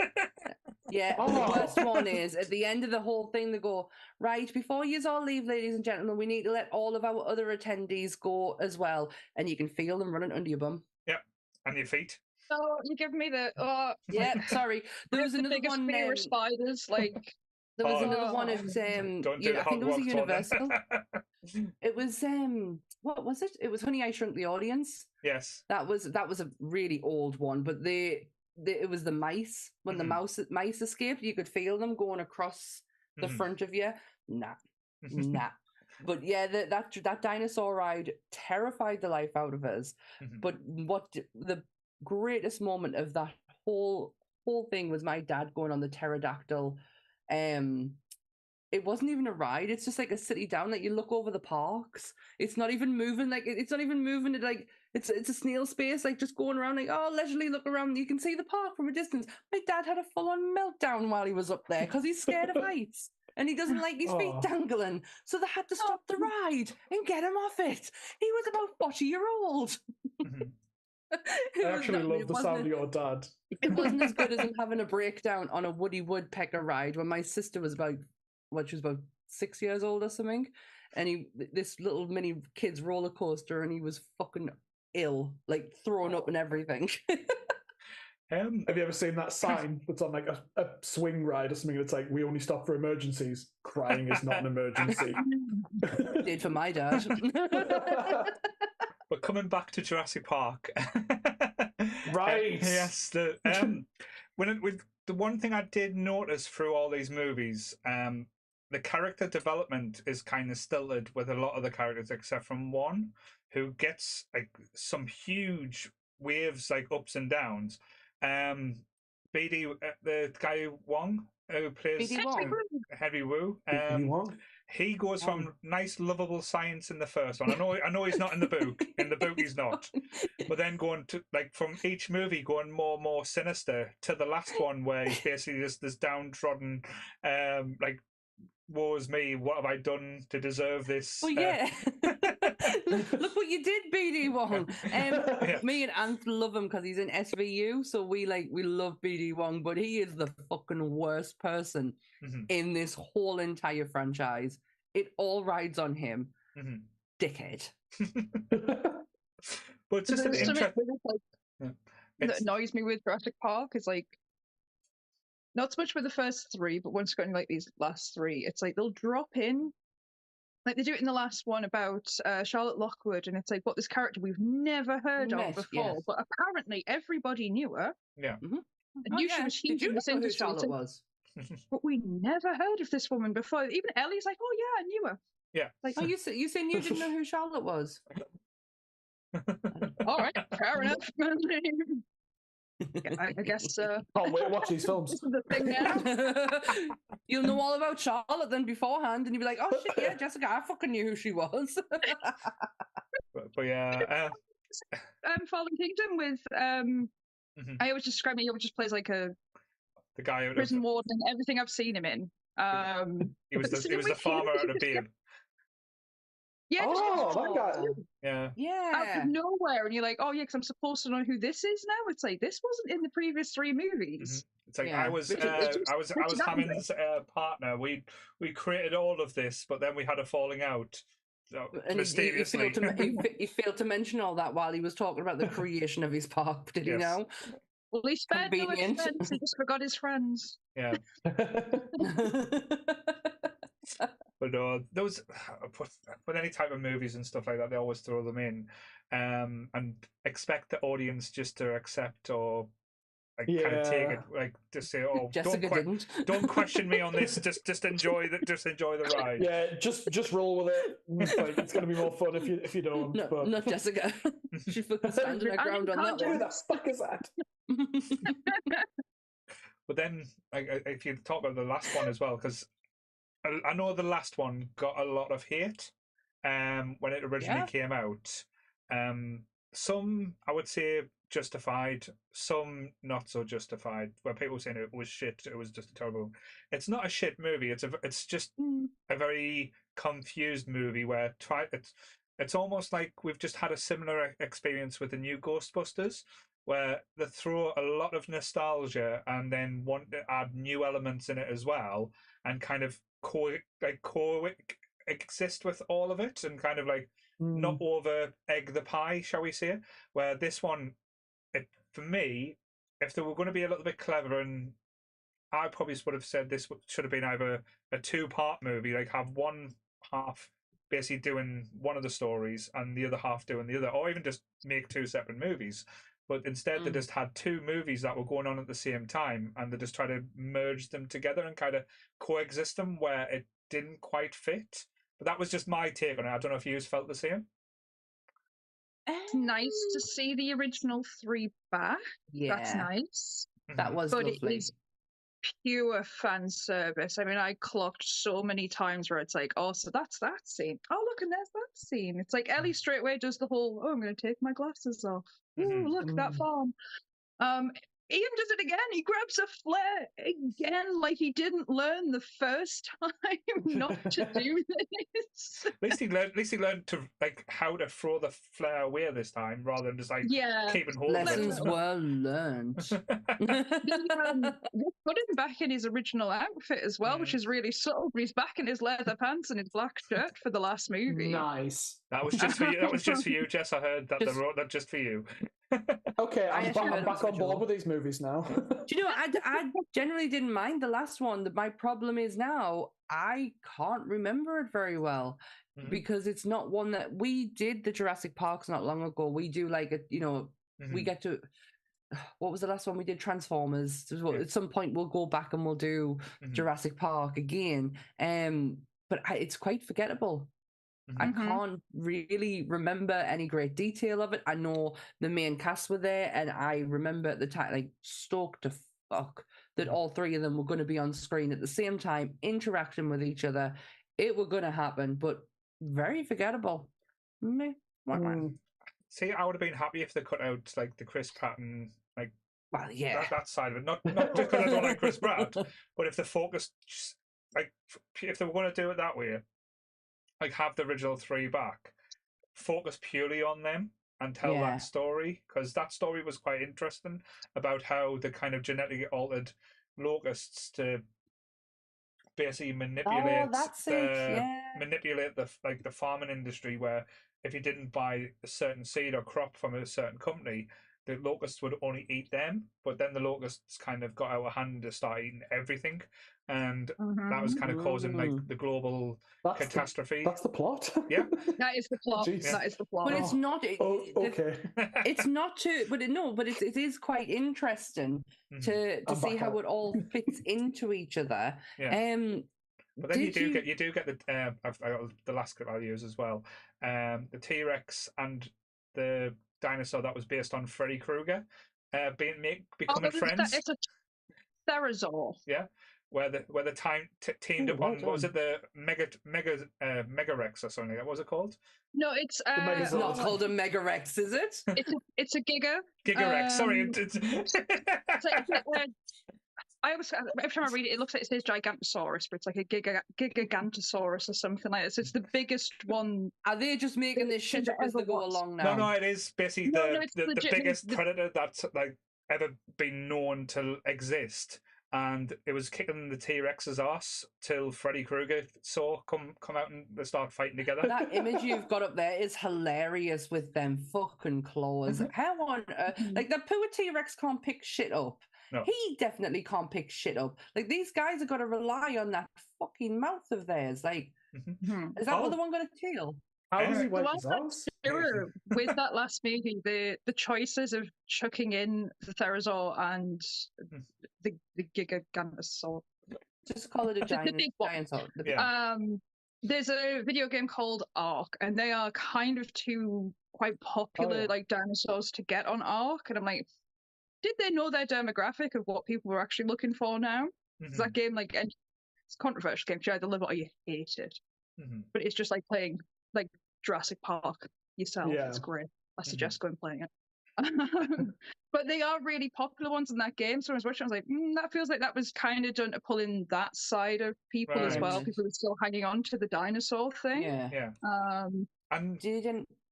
Yeah, the worst one is at the end of the whole thing. They go, right, before you all leave, ladies and gentlemen, we need to let all of our other attendees go as well, and you can feel them running under your bum. Yeah, and your feet. Oh, you give me the yeah. Sorry, there was another one. Spiders, like there was another one at I think it was a Universal. It was what was it? It was Honey, I Shrunk the Audience. Yes, that was a really old one, but it was the mice. When the mice escaped, you could feel them going across the front of you. Nah. But yeah, that dinosaur ride terrified the life out of us. But what the greatest moment of that whole thing was my dad going on the pterodactyl. It wasn't even a ride. It's just like a city down that you look over the parks. It's not even moving. It's not even moving. It's a snail space, like just going around, like, oh, leisurely look around. You can see the park from a distance. My dad had a full-on meltdown while he was up there because he's scared of heights and he doesn't like his feet dangling. So they had to stop the ride and get him off it. He was about 40-year-old. I actually love the sound of your dad. It wasn't as good as him having a breakdown on a Woody Woodpecker ride when my sister was about 6 years old or something, and this little mini kid's roller coaster, and he was fucking ill, like throwing up and everything. Have you ever seen that sign that's on like a swing ride or something that's like, we only stop for emergencies? Crying is not an emergency. Did for my dad. But coming back to Jurassic Park, right? Yes, the one thing I did notice through all these movies, the character development is kind of stilted with a lot of the characters, except from one who gets like some huge waves, like ups and downs. BD, the guy Wong who plays Henry Wu. He goes from nice, lovable science in the first one. I know he's not in the book. In the book, he's not. But then going to from each movie, going more and more sinister to the last one, where he's basically just this downtrodden, woe is me. What have I done to deserve this? Well, yeah. Look what you did, BD Wong. Me and Ant love him because he's in SVU, so we love BD Wong, but he is the fucking worst person in this whole entire franchise. It all rides on him. dickhead. But it's just an interesting. That annoys me with Jurassic Park is like, not so much with the first three, but once going like these last three, it's like they'll drop in, like they do it in the last one about Charlotte Lockwood, and it's like, what, this character we've never heard of before, but apparently everybody knew her. Yeah. And knew she was huge in this industry. Charlotte was? But we never heard of this woman before. Even Ellie's like, oh yeah, I knew her. Yeah. Like, you saying you didn't know who Charlotte was? All right, fair enough. I guess. Can't wait to watch these films. This is the thing now. You'll know all about Charlotte then beforehand, and you'll be like, "Oh shit, yeah, Jessica, I fucking knew who she was." but yeah, Fallen Kingdom with I always describe him. He always just plays like the guy prison warden and everything I've seen him in. He was the farmer out of Beard. Yeah, that guy. Yeah. Out of nowhere, and you're like, oh yeah, because I'm supposed to know who this is now. It's like this wasn't in the previous three movies. It's like I was Hammond's partner. We created all of this, but then we had a falling out. So, and mysteriously, he failed to mention all that while he was talking about the creation of his park. Did he know? Well, he spared no expense. He just forgot his friends. Yeah. But no, those with any type of movies and stuff like that, they always throw them in, and expect the audience just to accept or like kind of take it, like just say, "Oh, don't question me on this. Just enjoy the ride." Yeah, just roll with it. Like, it's going to be more fun if you don't. No, but... not Jessica. She fucking standing her ground on that one. Who the fuck is that? But then, if you talk about the last one as well, because I know the last one got a lot of hate when it originally came out. Some, I would say, justified, some not so justified, where people were saying it was shit, it was just a terrible... It's not a shit movie, it's just a very confused movie where it's almost like we've just had a similar experience with the new Ghostbusters, where they throw a lot of nostalgia and then want to add new elements in it as well, and kind of coexist with all of it, and kind of like not over egg the pie, shall we say? Where this one, for me, if they were going to be a little bit clever, and I probably would have said this should have been either a two-part movie, like have one half basically doing one of the stories and the other half doing the other, or even just make two separate movies. But instead, they just had two movies that were going on at the same time, and they just tried to merge them together and kind of coexist them where it didn't quite fit. But that was just my take on it. I don't know if you felt the same. It's nice to see the original three back. Yeah, that's nice. That was lovely. It is pure fan service. I mean, I clocked so many times where it's like, oh, so that's that scene. Oh, look, and there's that scene. It's like Ellie straight away does the whole, oh, I'm going to take my glasses off. Oh, look, that farm. Ian does it again. He grabs a flare again, like he didn't learn the first time not to do this. At least he learned to like how to throw the flare away this time, rather than just like keeping hold of it. Lessons were learned. They put him back in his original outfit as well, which is really subtle. He's back in his leather pants and his black shirt for the last movie. Nice. That was just for you. That was just for you, Jess. I heard that they wrote that just for you. Okay, I'm back on board with these movies now. Do you know, I generally didn't mind the last one. My problem is now I can't remember it very well because it's not one that we did. The Jurassic Parks not long ago. We do like a, we get to. What was the last one we did? Transformers. At some point we'll go back and we'll do Jurassic Park again. But it's quite forgettable. I can't really remember any great detail of it. I know the main cast were there, and I remember at the time, like, stoked to fuck that all three of them were going to be on screen at the same time, interacting with each other. It were going to happen, but very forgettable. See, I would have been happy if they cut out like the Chris Pratt and like that side of it. Not just because I don't like Chris Pratt, but if they focused, like, if they were going to do it that way. Like, have the original three back, focus purely on them and tell that story, because that story was quite interesting about how the kind of genetically altered locusts to basically manipulate manipulate the farming industry, where if you didn't buy a certain seed or crop from a certain company, the locusts would only eat them. But then the locusts kind of got out of hand to start eating everything, and that was kind of causing like the global catastrophe. That's the plot. Yeah, that is the plot. Jeez. That is the plot. But it's not. Okay. It's not too. But it is quite interesting to see how it all fits into each other. Yeah. But then you do get the I've got the last clip I'll use as well. The T-Rex and the dinosaur that was based on Freddy Krueger becoming friends. It's a Therosaur. Yeah, where the time teamed up on, what was it, the Megarex or something? What was it called? No, it's not called a Megarex, is it? It's a Giga. Gigarex. Sorry. Every time I read it, it looks like it says Gigantosaurus, but it's like a Gigantosaurus or something like that. So it's the biggest one. Are they just making this shit up as they go along now? No, it is basically the biggest predator that's like ever been known to exist, and it was kicking the T-Rex's ass till Freddy Krueger saw come out and they start fighting together. That image you've got up there is hilarious with them fucking claws. How on earth? Like, the poor T-Rex can't pick shit up. No. He definitely can't pick shit up. Like, these guys have got to rely on that fucking mouth of theirs. Like, is that what the one got a tail? How does he wipe his ass? With that last movie, the choices of chucking in the Therosaur and the Gigantosaur. Just call it a giant dinosaur. There's a video game called Ark, and they are kind of two quite popular like dinosaurs to get on Ark, and I'm like, did they know their demographic of what people were actually looking for now? Is that game like, and it's a controversial game, you either love it or you hate it. But it's just like playing like Jurassic Park yourself. Yeah. It's great. I suggest going and playing it. But they are really popular ones in that game. So I was watching, I was like, that feels like that was kind of done to pull in that side of people as well. People are still hanging on to the dinosaur thing. Yeah. And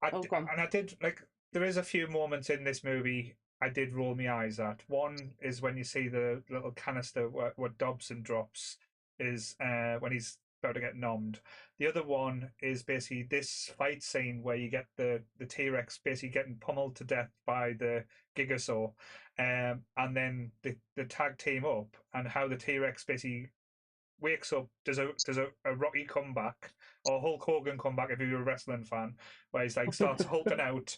I did like, there is a few moments in this movie I did roll my eyes at. One is when you see the little canister what Dobson drops is when he's about to get nommed. The other one is basically this fight scene where you get the T-Rex basically getting pummeled to death by the Gigasaur, and then the tag team up, and how the T-Rex basically wakes up, does a Rocky comeback, or Hulk Hogan comeback if you're a wrestling fan, where he's like starts hulking out,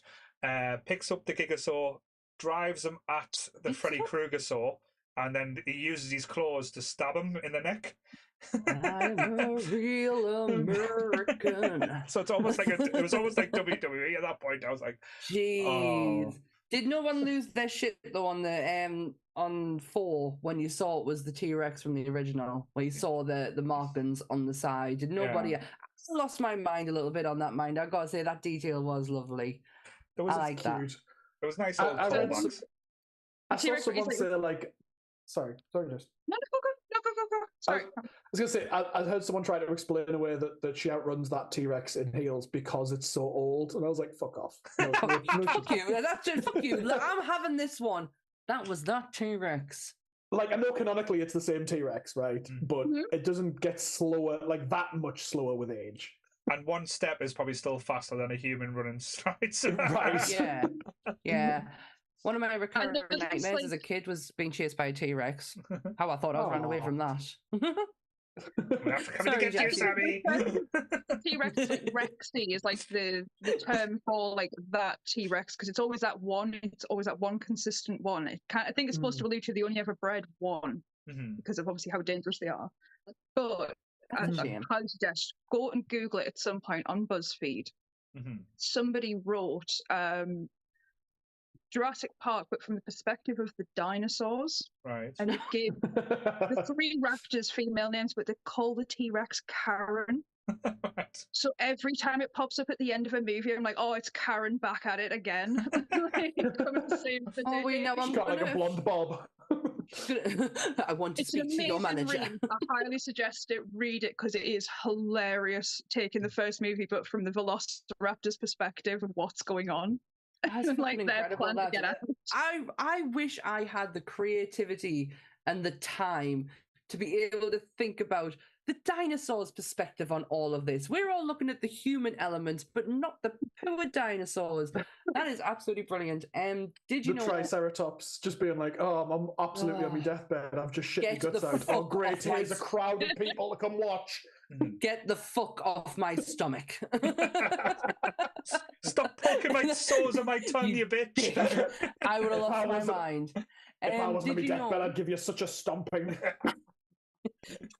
picks up the Gigasaur, drives him at the Freddy Krueger saw, and then he uses his claws to stab him in the neck. I'm a real American. So it's almost like it was almost like WWE at that point. I was like, jeez. Oh. Did no one lose their shit though on the on 4 when you saw it was the T-Rex from the original, where you saw the markings on the side? Did nobody? I lost my mind a little bit on that mind. I gotta say that detail was lovely. I like cute. That. It was nice little callbacks. I saw someone say like, sorry, just. No, go. Sorry. I was going to say, I heard someone try to explain away that she outruns that T-Rex in heels because it's so old, and I was like, fuck off. No, fuck you. That's just fuck you. Look, I'm having this one. That was that T-Rex. Like, I know canonically it's the same T-Rex, right? But it doesn't get slower, like that much slower with age. And one step is probably still faster than a human running strides. Right. Yeah. One of my recurring nightmares as a kid was being chased by a T-Rex. How I thought I'd run away from that. We have to come to get you, Sammy. T-Rex Rexy is like the term for like that T-Rex, because it's always that one. It's always that one consistent one. I think it's supposed to allude to the only ever bred one, because of obviously how dangerous they are. But I highly suggest go and Google it at some point on BuzzFeed. Somebody wrote Jurassic Park, but from the perspective of the dinosaurs. Right. And it gave the 3 raptors female names, but they call the T-Rex Karen. Right. So every time it pops up at the end of a movie, I'm like, oh, it's Karen back at it again. Like, come and save the day. Wait, now She's got like a blonde bob. I want to speak to your manager. Read. I highly suggest it. Read it because it is hilarious. Taking the first movie, but from the Velociraptors' perspective of what's going on. That's like their plan to get out. I wish I had the creativity and the time to be able to think about the dinosaurs' perspective on all of this. We're all looking at the human element, but not the poor dinosaurs. That is absolutely brilliant. Did you know Triceratops just being like, "Oh, I'm absolutely on my deathbed. I've just shit my guts out. Oh, great! Here's a crowd of people to come watch. Get the fuck off my stomach! Stop poking my sores on my tongue, you bitch! I would have lost my mind. If I wasn't on my deathbed, I'd give you such a stomping."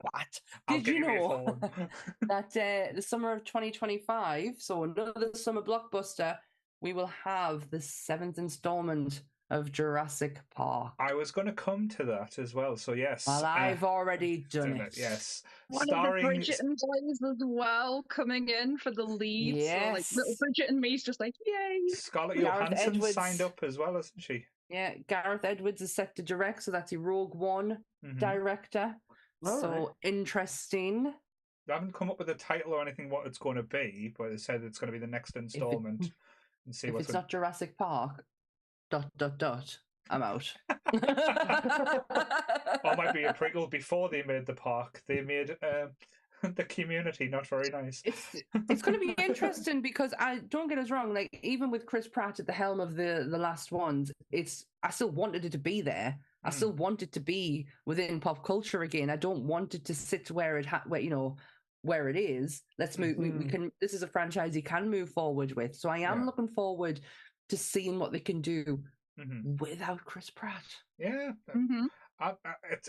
What? Did you know that the summer of 2025, so another summer blockbuster, we will have the 7th installment of Jurassic Park. I was going to come to that as well, so yes. Well, I've already done it. Yes. One of the Bridget and boys as well coming in for the lead. Yes. So, little Bridget and me's just like, yay. Scarlett Johansson signed up as well, isn't she? Yeah, Gareth Edwards is set to direct, so that's a Rogue One director. So interesting. They haven't come up with a title or anything what it's going to be, but they said it's going to be the next installment. And see if it's not Jurassic Park, ... I'm out. Or might be a prequel before they made the park. They made the Community not very nice. It's going to be interesting because I don't get us wrong. Like even with Chris Pratt at the helm of the last ones, I still wanted it to be there. I still want it to be within pop culture again. I don't want it to sit where it where it is. Let's move. We can. This is a franchise you can move forward with. So I am looking forward to seeing what they can do without Chris Pratt. Yeah,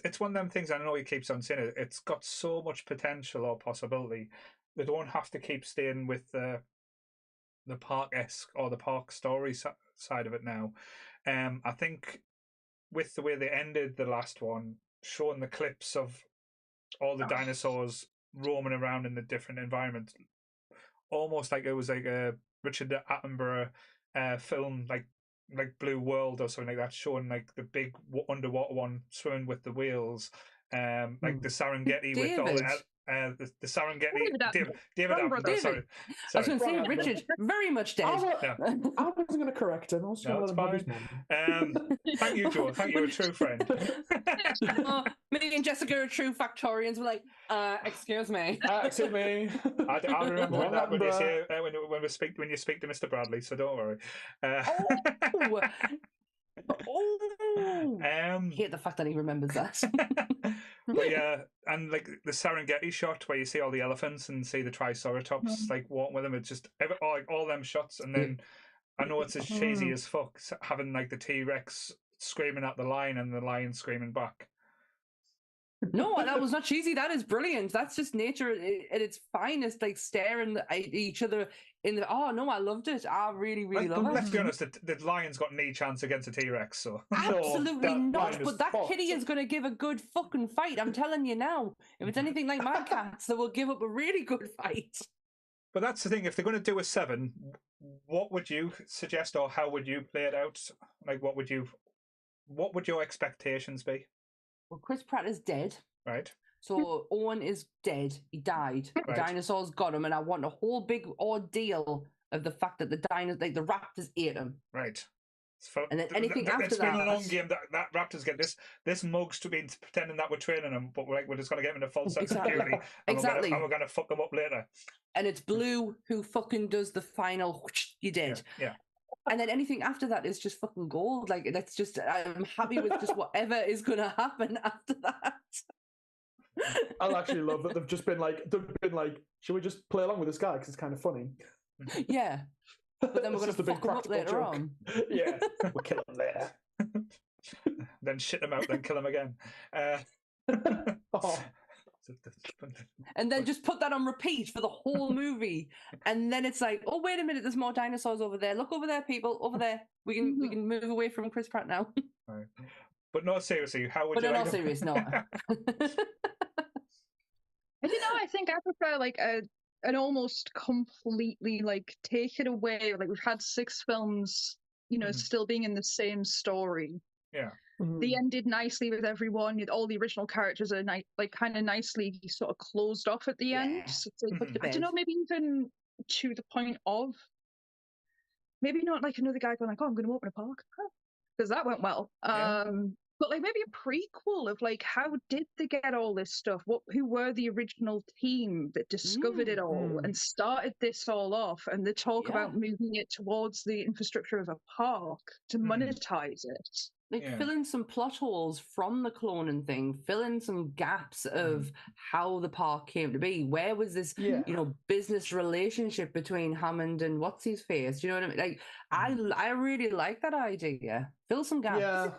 it's one of them things. I know he keeps on saying it. It's got so much potential or possibility. They don't have to keep staying with the park-esque or the park story side of it now. I think with the way they ended the last one, showing the clips of all the dinosaurs roaming around in the different environments, almost like it was like a Richard Attenborough film, like Blue World or something like that, showing like the big underwater one swimming with the whales, like the Serengeti with all the Serengeti. David Attenborough. Sorry. I was going to say Richard, very much dead. I wasn't going to correct him. I was going to let him have his moment. Thank you, Joe. Thank you, a true friend. Me and Jessica are true factorians. We're like, excuse me. Excuse me. I remember that when you say when you speak to Mr. Bradley. So don't worry. I hate the fact that he remembers that. But yeah, and like the Serengeti shot where you see all the elephants and see the Triceratops like walking with them, it's just all them shots, and then I know it's as cheesy as fuck having like the T-Rex screaming at the lion and the lion screaming back. No, that was not cheesy. That is brilliant. That's just nature at its finest, like staring at each other in the. Oh no, I loved it. I really loved it. Let's be honest, the lion's got no chance against a T-Rex, so absolutely not. But that kitty is going to give a good fucking fight. I'm telling you now. If it's anything like my cats, they will give up a really good fight. But that's the thing. If they're going to do a 7, what would you suggest, or how would you play it out? Like, what would your expectations be? Well, Chris Pratt is dead. Right. So Owen is dead. He died. The dinosaurs got him, and I want a whole big ordeal of the fact that the raptors ate him. Right. And then anything after that. It's been a long game that raptors get this mug's to be pretending that we're training them, but we're just going to get them in a false sense of security. And we're going to fuck them up later. And it's Blue who fucking does the final. You did. Yeah. And then anything after that is just fucking gold. Like that's just, I'm happy with just whatever is going to happen after that. I actually love that they've been like, should we just play along with this guy because it's kind of funny? Yeah, but then we're going to fuck him up later on. Yeah, we'll kill him later. Then shit him out, then kill him again. And then just put that on repeat for the whole movie, and then it's like, oh wait a minute, there's more dinosaurs over there. Look over there, people, over there. We can move away from Chris Pratt now. Right. But no, seriously, how would but you? But no, serious, no. I think I prefer like an almost completely like take it away. Like we've had 6 films, still being in the same story. Yeah. They ended nicely with everyone. All the original characters are kind of nicely sort of closed off at the end. So it's like, I don't know, maybe even to the point of maybe not like another guy going like, oh, I'm going to open a park, because that went well. But like maybe a prequel of like how did they get all this stuff? Who were the original team that discovered it all and started this all off? And they talk about moving it towards the infrastructure of a park to monetize it. Like fill in some plot holes from the cloning thing, fill in some gaps of how the park came to be. Where was this, business relationship between Hammond and what's his face? Do you know what I mean? Like, I really like that idea. Fill some gaps. Yeah.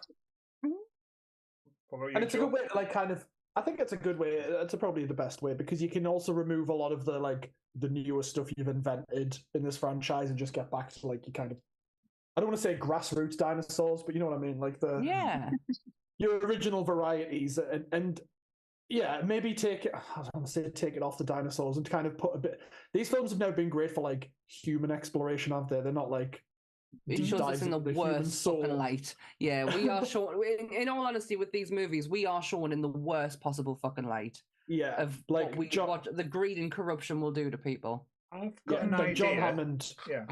And it's a good way to like kind of. I think it's a good way. It's probably the best way because you can also remove a lot of the like the newer stuff you've invented in this franchise and just get back to like you kind of. I don't want to say grassroots dinosaurs, but you know what I mean, like your original varieties, and maybe take it. I don't want to say take it off the dinosaurs and kind of put a bit. These films have never been great for like human exploration, have they? They're not like. It shows us in the worst fucking light. Yeah, we are shown. In all honesty, with these movies, we are shown in the worst possible fucking light. Yeah, of like what the greed and corruption will do to people. I've got an idea. John Hammond. Yeah.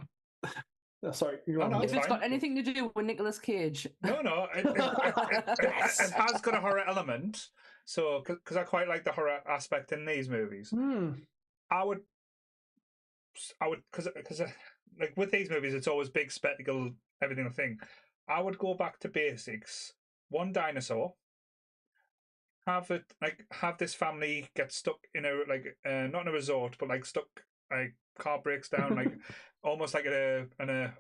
Sorry, if it's got anything to do with Nicolas Cage. No, it has got a horror element. So, because I quite like the horror aspect in these movies, I would, because like with these movies, it's always big spectacle, everything thing. I would go back to basics. One dinosaur. Have this family get stuck in a not in a resort, but like stuck. Like car breaks down, like almost like in a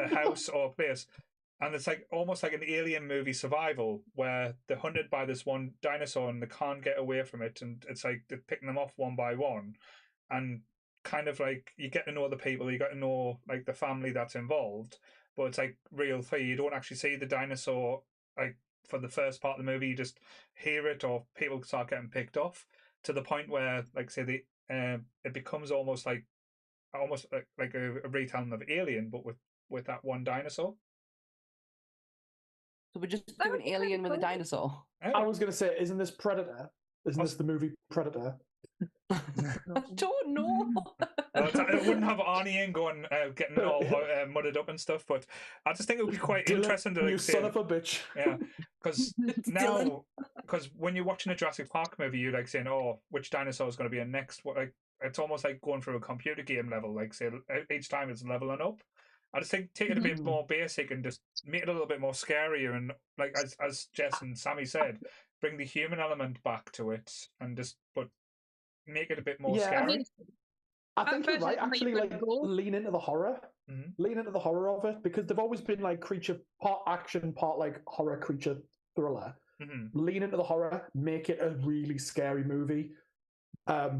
house or a place, and it's like almost like an alien movie survival where they're hunted by this one dinosaur and they can't get away from it, and it's like they're picking them off one by one, and kind of like you get to know the people, you get to know like the family that's involved, but it's like real thing. You don't actually see the dinosaur like for the first part of the movie. You just hear it, or people start getting picked off to the point where, like, say it becomes almost like a retelling of Alien, but with that one dinosaur. So we're just doing Alien with a dinosaur. I was going to say, isn't this Predator? Isn't this the movie Predator? I don't know. It wouldn't have Arnie in going getting all mudded up and stuff, but I just think it would be quite interesting to you son of a bitch. Yeah, because when you're watching a Jurassic Park movie, you're like saying, "Oh, which dinosaur is going to be in next?" Like it's almost like going through a computer game level. Like say each time it's leveling up. I just think take it a bit more basic and just make it a little bit more scarier, and like as Jess and Sammy said, bring the human element back to it and just make it a bit more scary. I think you're right. Actually, like lean into the horror, lean into the horror of it, because they've always been like creature, part action, part like horror creature thriller. Lean into the horror, make it a really scary movie. I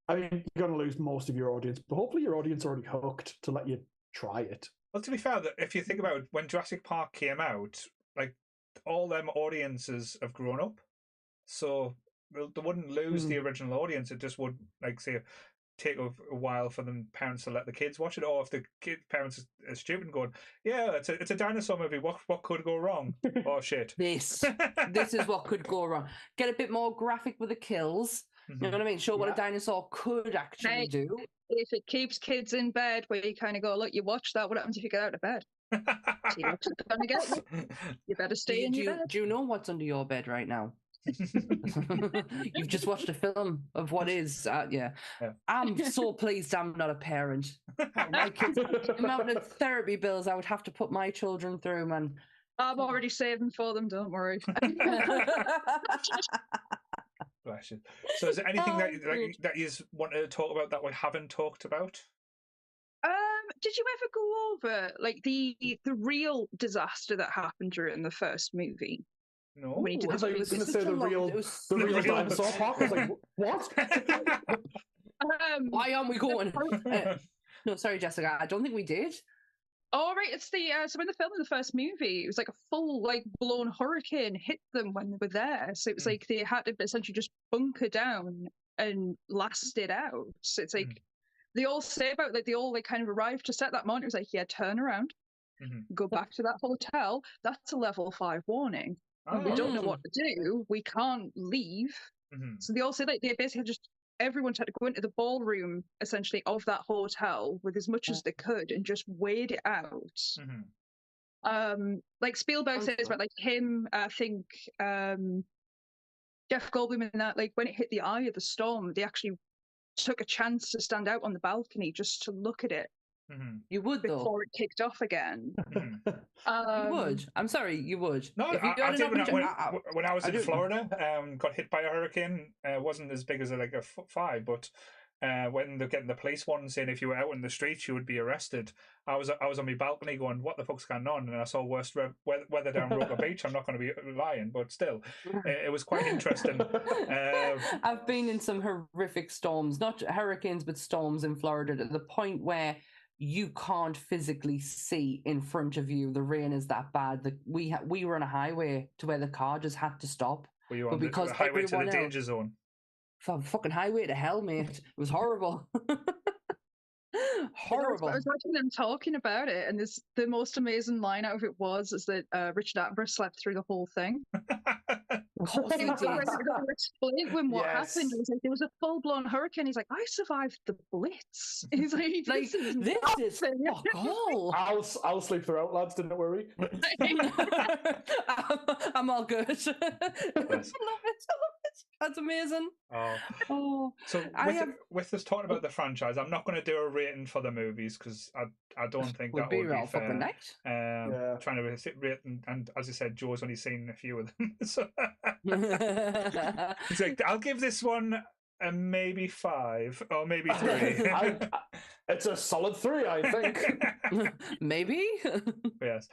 mean, you're going to lose most of your audience, but hopefully your audience are already hooked to let you try it. Well, to be fair, if you think about it, when Jurassic Park came out, like all them audiences have grown up, so they wouldn't lose the original audience. It just would, like, say, take a while for them parents to let the kids watch it, or if the parents are stupid and going, yeah, it's a dinosaur movie. What could go wrong? Oh shit! This is what could go wrong. Get a bit more graphic with the kills. You know what I mean? Show what a dinosaur could actually do. If it keeps kids in bed, where you kind of go, look, you watch that. What happens if you get out of bed? You better stay in your bed. Do you know what's under your bed right now? You've just watched a film of what is. I'm so pleased I'm not a parent. My kids, the amount of therapy bills I would have to put my children through, man. I'm already saving for them. Don't worry. Bless you. So, is there anything that you want to talk about that we haven't talked about? Did you ever go over like the real disaster that happened during the first movie? No. When he did I was going to say the real dinosaur park. I was like, what? Why aren't we going? No, sorry, Jessica. I don't think we did. Oh, right. It's the so when they filmed the first movie, it was like a full like blown hurricane hit them when they were there. So it was like they had to essentially just bunker down and last it out. So it's like they all say about like they all like kind of arrived to set that moment. It was like, yeah, turn around, go back to that hotel. That's a level 5 warning. We don't know what to do. We can't leave. So they all say like they basically just everyone had to go into the ballroom essentially of that hotel with as much as they could and just wait it out. Like Spielberg says about like him, I think Jeff Goldblum and that, like when it hit the eye of the storm, they actually took a chance to stand out on the balcony just to look at it. You would though before it kicked off again. You would. I'm sorry, you would. No, I did when I was in Florida. Got hit by a hurricane. It wasn't as big as like a 5, but when they're getting the police one saying if you were out in the streets you would be arrested. I was on my balcony going, what the fuck's going on? And I saw worst weather down Roker Beach. I'm not going to be lying, but still, it was quite interesting. I've been in some horrific storms, not hurricanes, but storms in Florida, to the point where you can't physically see in front of you. The rain is that bad that we were on a highway to where the car just had to stop. Were you on the highway to the danger zone? Fucking highway to hell, mate. It was horrible. Horrible. I was watching them talking about it, and the most amazing line out of it was that Richard Attenborough slept through the whole thing. He did. Explain what happened. He was like, there was a full-blown hurricane. He's like, I survived the Blitz. He's like, this is fuck all. I'll sleep throughout, lads. Don't worry. I'm all good. I love it. That's amazing. So with us talking about the franchise, I'm not going to do a rating for the movies because I don't think that would be fair. Trying to rate and as I said, Joe's only seen a few of them. So he's like, I'll give this one a maybe 5 or maybe 3. It's a solid 3, I think. Maybe. Yes.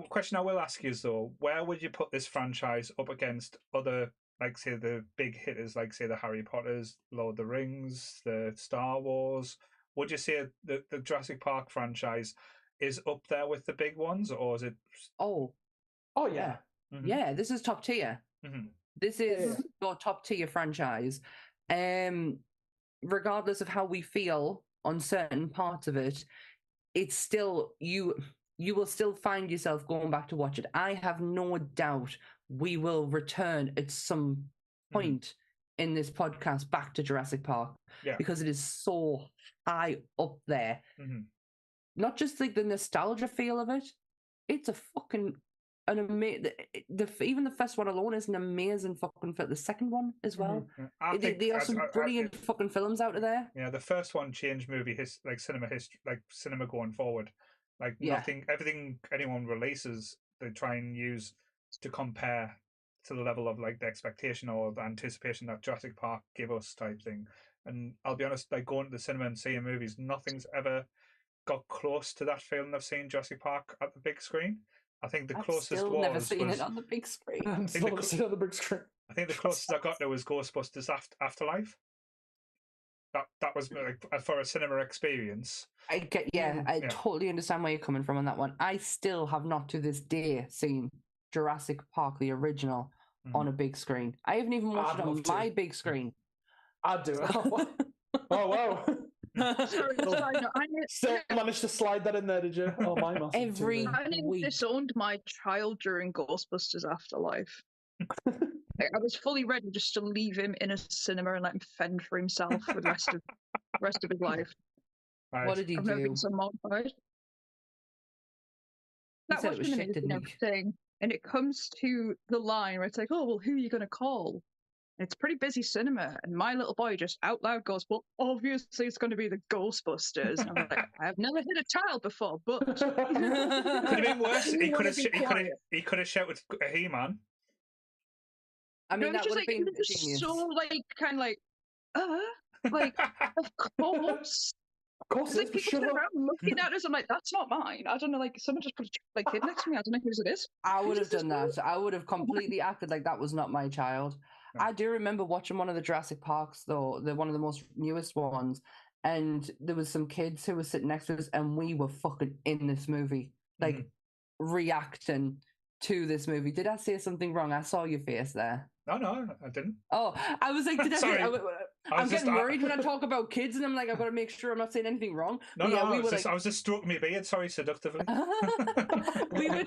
Question I will ask you is though, where would you put this franchise up against other, like say the big hitters, like say the Harry Potters, Lord of the Rings, the Star Wars? Would you say the Jurassic Park franchise is up there with the big ones, or is it? Oh yeah. Mm-hmm. Yeah, this is top tier. Mm-hmm. This is your top tier franchise. Regardless of how we feel on certain parts of it, it's still you will still find yourself going back to watch it. I have no doubt we will return at some point in this podcast back to Jurassic Park because it is so high up there. Not just like the nostalgia feel of it. It's a fucking even the first one alone is an amazing fucking film. The second one as well. There are some brilliant fucking films out of there. Yeah, the first one changed cinema history, like cinema going forward. Like everything anyone releases, they try and use to compare to the level of like the expectation or the anticipation that Jurassic Park give us type thing. And I'll be honest, like going to the cinema and seeing movies, nothing's ever got close to that feeling of seeing Jurassic Park at the big screen. I think the closest was never seen it on the big screen. I'm still never seen it on the big screen. I think the closest I got to was Ghostbusters Afterlife. That was like for a cinema experience. I totally understand where you're coming from on that one. I still have not to this day seen Jurassic Park, the original, on a big screen. I haven't even watched it on my big screen. I'd do it. Oh wow. Sorry, I still managed to slide that in there, did you? Oh my god. Every I disowned my child during Ghostbusters Afterlife. I was fully ready just to leave him in a cinema and let him fend for himself for the rest of his life. Right. What did he I've do? never been so mortified. That said it was shit, didn't he? Everything, and it comes to the line where it's like, oh well, who are you going to call? And it's pretty busy cinema, and my little boy just out loud goes, well, obviously it's going to be the Ghostbusters. And I'm like, I've never hit a child before, but could have been worse. He could have shouted He-Man. I mean, that would have been genius. So like kind of like of course. Of course, like people turn around looking at us. I'm like, that's not mine. I don't know. Like someone just put a kid next to me. I don't know whose it is. I would have done that. I would have completely acted like that was not my child. No. I do remember watching one of the Jurassic Parks, though, one of the most newest ones, and there was some kids who were sitting next to us, and we were fucking in this movie, like reacting to this movie. Did I say something wrong? I saw your face there. No, I didn't. Oh, I was like, I'm getting worried when I talk about kids, and I'm like, I've got to make sure I'm not saying anything wrong. I was just stroking my beard. Sorry, seductively. we were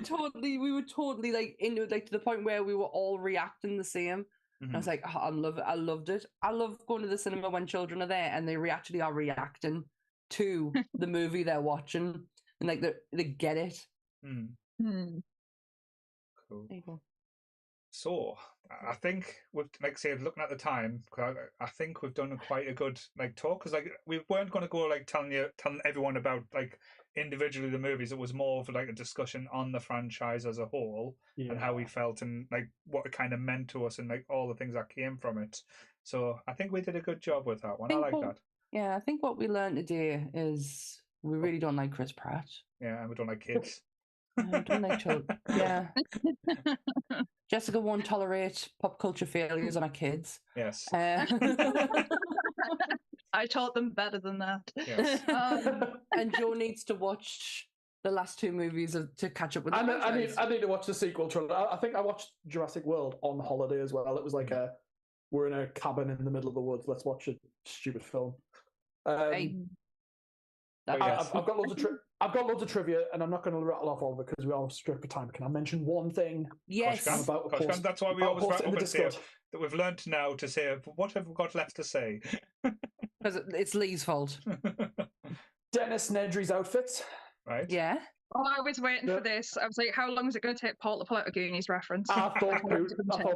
totally like into it, like to the point where we were all reacting the same. I was like, I loved it. I love going to the cinema when children are there and they actually are reacting to the movie they're watching, and like they get it. Cool. There you go. So I think we've, like I said, looking at the time, I think we've done quite a good talk, because we weren't going to go telling everyone about individually the movies. It was more of a discussion on the franchise as a whole and how we felt and what it kind of meant to us and all the things that came from it. So I think we did a good job with that one. I like that. Yeah, I think what we learned today is we really don't like Chris Pratt. Yeah, and we don't like kids. I don't like children. Yeah. Jessica won't tolerate pop culture failures on her kids. Yes. I taught them better than that. Yes. And Joe needs to watch the last two movies to catch up with. I need to watch the sequel trilogy. I think I watched Jurassic World on holiday as well. It was we're in a cabin in the middle of the woods. Let's watch a stupid film. I've got loads of trivia, and I'm not going to rattle off all of it because we are strict for time. Can I mention one thing? Yes. That's why we always wrap up and say that we've learned now to say, what have we got left to say? Because it's Lee's fault. Dennis Nedry's outfits. Right. Yeah. Oh, I was waiting for this. I was like, how long is it going to take Paul to pull out a Goonies reference? I thought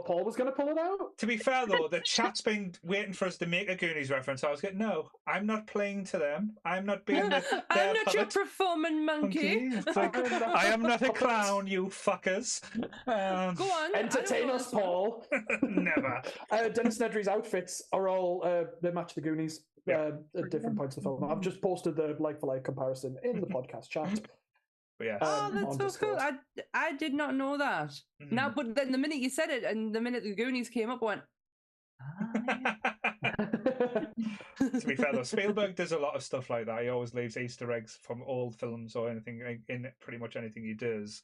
Paul was going to pull it out. To be fair, though, the chat's been waiting for us to make a Goonies reference. I was getting, no, I'm not playing to them. I'm not being I'm not your performing monkey. It's I am not a clown, you fuckers. Go on. Entertain us, Paul. Never. Dennis Nedry's outfits are all, they match the Goonies at different points of the film. I've just posted the like-for-like comparison in the podcast chat. Yes. That's so Discord. cool. I did not know that. Mm-hmm. Now, but then the minute you said it and the minute the Goonies came up, I went, To be fair, though, Spielberg does a lot of stuff like that. He always leaves Easter eggs from old films or anything in pretty much anything he does.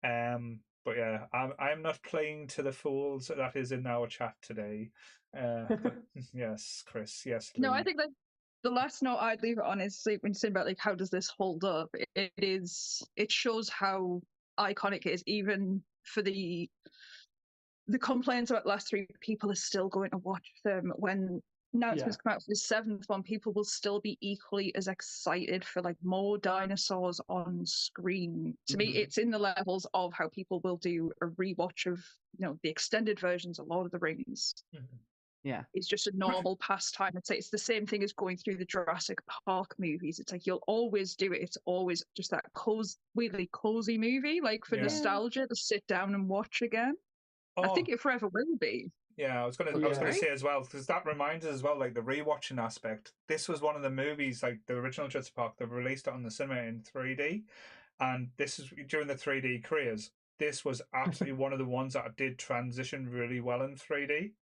But yeah, I'm not playing to the fools that is in our chat today. Yes, Chris. Yes. Lee. No, I think that the last note I'd leave it on is when saying about how does this hold up. It shows how iconic it is, even for the complaints about the last three. People are still going to watch them when announcements come out for the seventh one. People will still be equally as excited for more dinosaurs on screen. To me, it's in the levels of how people will do a rewatch of the extended versions of Lord of the Rings. Yeah, it's just a normal pastime. It's the same thing as going through the Jurassic Park movies. It's you'll always do it. It's always just that weirdly cozy movie, for nostalgia to sit down and watch again. I think it forever will be. Yeah, I was gonna say as well, because that reminds us as well, the rewatching aspect. This was one of the movies, the original Jurassic Park, they released it on the cinema in 3D, and this is during the 3D craze. This was absolutely one of the ones that did transition really well in 3D.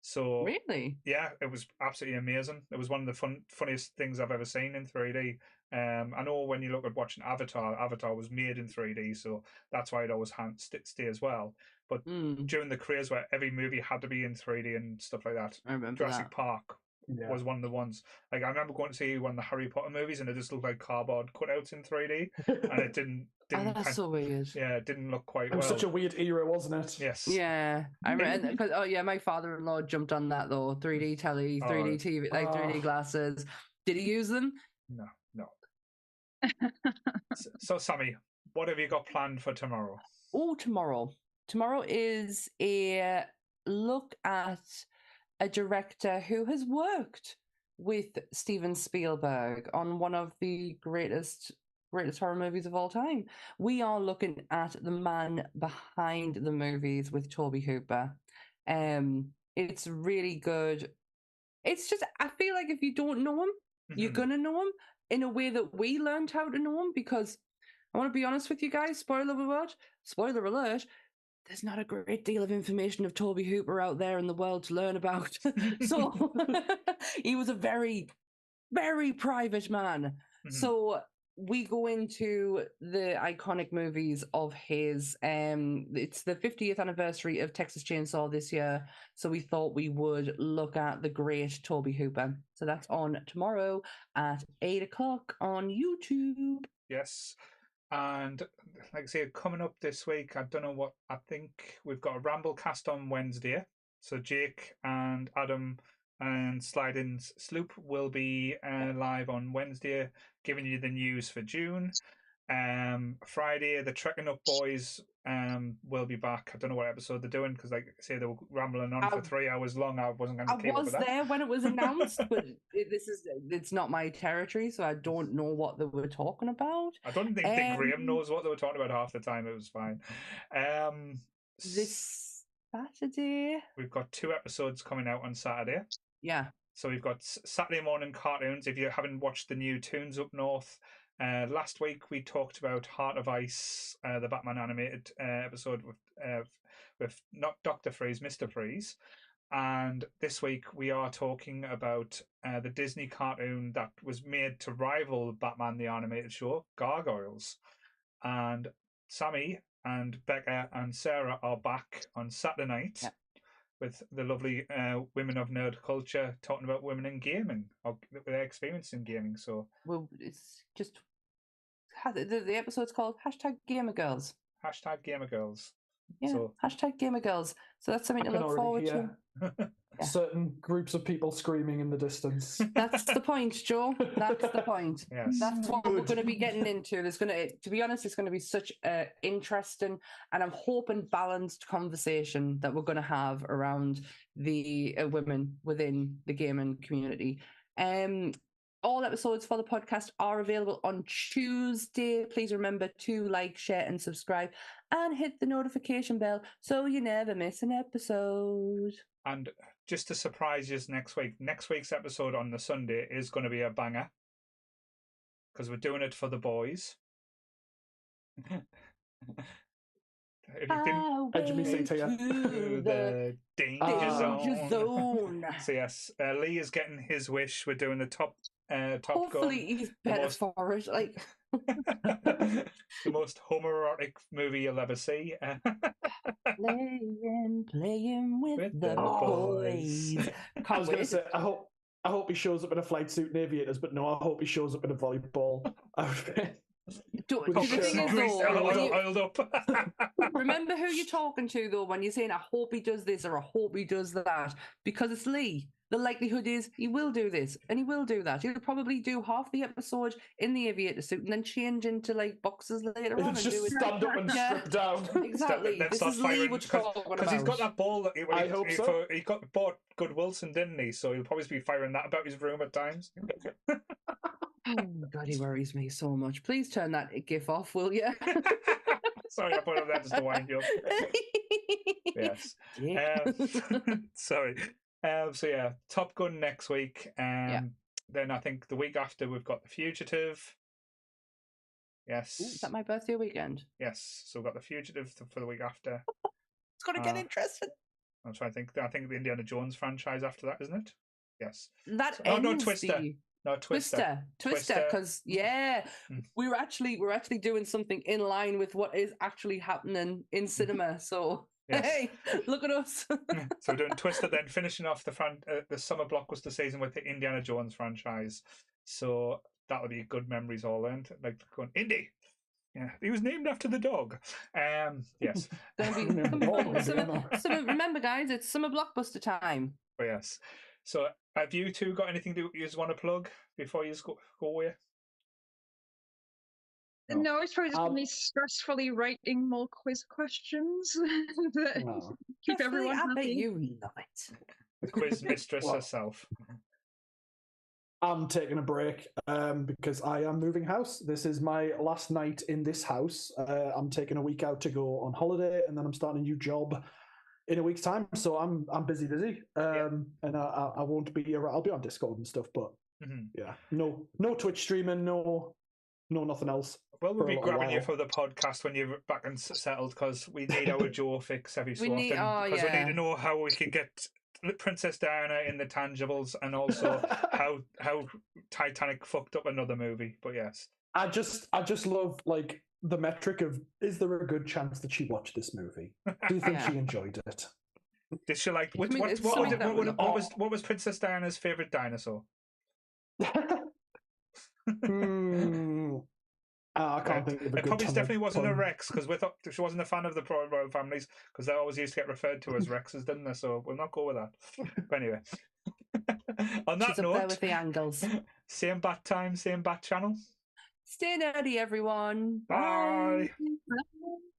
So really, yeah, it was absolutely amazing. It was one of the funniest things I've ever seen in 3D. I know when you look at watching Avatar was made in 3D, so that's why it always stay as well. But during the craze where every movie had to be in 3D and stuff like that, I remember Jurassic Park was one of the ones. I remember going to see one of the Harry Potter movies, and it just looked like cardboard cutouts in 3D, and it didn't. That's so weird. Yeah, it didn't look quite well. It was such a weird era, wasn't it? Yes. Yeah, I remember because my father-in-law jumped on that though. 3D telly, 3D TV, 3D glasses. Did he use them? No. So, Sammy, what have you got planned for tomorrow? Oh, tomorrow is a look at a director who has worked with Steven Spielberg on one of the greatest horror movies of all time. We are looking at the man behind the movies with Toby Hooper. It's really good. It's just, I feel like if you don't know him, you're gonna know him in a way that we learned how to know him, because I want to be honest with you guys, spoiler alert, there's not a great deal of information of Toby Hooper out there in the world to learn about. So he was a very, very private man. So we go into the iconic movies of his. It's the 50th anniversary of Texas Chainsaw this year, so we thought we would look at the great Toby Hooper. So that's on tomorrow at 8:00 on YouTube. Yes. And like I say, coming up this week, I don't know what, I think we've got a Ramblecast on Wednesday. So Jake and Adam and Slide-In Sloop will be live on Wednesday, giving you the news for June. Friday, the Trekking Up Boys will be back. I don't know what episode they're doing because, like I say, they were rambling on for 3 hours long. I wasn't going to keep up with that. I was there when it was announced, but it's not my territory, so I don't know what they were talking about. I don't think that Graham knows what they were talking about half the time. It was fine. This Saturday, we've got 2 episodes coming out on Saturday. Yeah. So we've got Saturday morning cartoons. If you haven't watched the new Toons Up North, last week we talked about Heart of Ice, the Batman animated episode with not Dr. Freeze, Mr. Freeze. And this week we are talking about the Disney cartoon that was made to rival Batman the Animated Show, Gargoyles. And Sammy and Becca and Sarah are back on Saturday night. Yep. With the lovely women of nerd culture talking about women in gaming or their experience in gaming. So, well, it's just the episode's called #GamerGirls. #GamerGirls. Yeah, so, #GamerGirls. So that's something to look forward to. Yeah. Certain groups of people screaming in the distance. That's the point, Joe. That's the point. Yes. That's what we're going to be getting into. There's going to be honest, it's going to be such an interesting and I'm hoping balanced conversation that we're going to have around the women within the gaming community. All episodes for the podcast are available on Tuesday. Please remember to like, share, and subscribe, and hit the notification bell so you never miss an episode. And just to surprise you next week's episode on the Sunday is going to be a banger because we're doing it for the boys. If you didn't, the danger zone. So yes, Lee is getting his wish. We're doing the Top Hopefully Gun. He's better for it. Like the most homoerotic movie you'll ever see. Playing with the boys. I was going to say, I hope he shows up in a flight suit and aviators, but no, I hope he shows up in a volleyball outfit. Oiled up. Remember who you're talking to, though, when you're saying, I hope he does this or I hope he does that, because it's Lee. The likelihood is he will do this and he will do that. He'll probably do half the episode in the aviator suit and then change into like boxes later on. Just and stand up and strip down. Exactly. This is Lee we're talking about. Because he's got that ball that he bought Good Wilson, didn't he? So he'll probably be firing that about his room at times. Oh, God, he worries me so much. Please turn that GIF off, will you? Sorry, I put it there just to wind you up. Yes. Sorry. So yeah, Top Gun next week. Then I think the week after we've got The Fugitive. Yes. Ooh, is that my birthday weekend? Yes. So we've got The Fugitive for the week after. It's going to get interesting. I'm trying to think. I think the Indiana Jones franchise after that, isn't it? Yes. That ends no, Twister. No, Twister, because we're actually doing something in line with what is actually happening in cinema. So yes. Hey, look at us. So we're doing Twister, then finishing off the summer blockbuster season with the Indiana Jones franchise. So that'll be good memories all in. Like going Indy. Yeah, he was named after the dog. Yes. So remember, guys, it's summer blockbuster time. Oh, yes. So, have you two got anything you just want to plug before you go away? No, I suppose it's me stressfully writing more quiz questions that keep everyone happy. I bet you love it. The quiz mistress herself. I'm taking a break because I am moving house. This is my last night in this house. I'm taking a week out to go on holiday, and then I'm starting a new job in a week's time. So I'm busy, and I won't be around. I'll be on Discord and stuff, but yeah, no Twitch streaming, no nothing else. Well, we'll be grabbing you for the podcast when you're back and settled, because we need our Joe fix every so often. Because we need to know how we can get Princess Diana in the tangibles, and also how Titanic fucked up another movie. But yes, I just love like the metric of, is there a good chance that she watched this movie? Do you think she enjoyed it? Did she like what was Princess Diana's favorite dinosaur? I can't think of a good. It probably definitely wasn't a Rex, because we thought she wasn't a fan of the royal families, because they always used to get referred to as Rexes, didn't they? So we'll not go with that. But anyway, on that note, up there with the angles. Same bat time, same bat channel. Stay nerdy, everyone. Bye. Bye.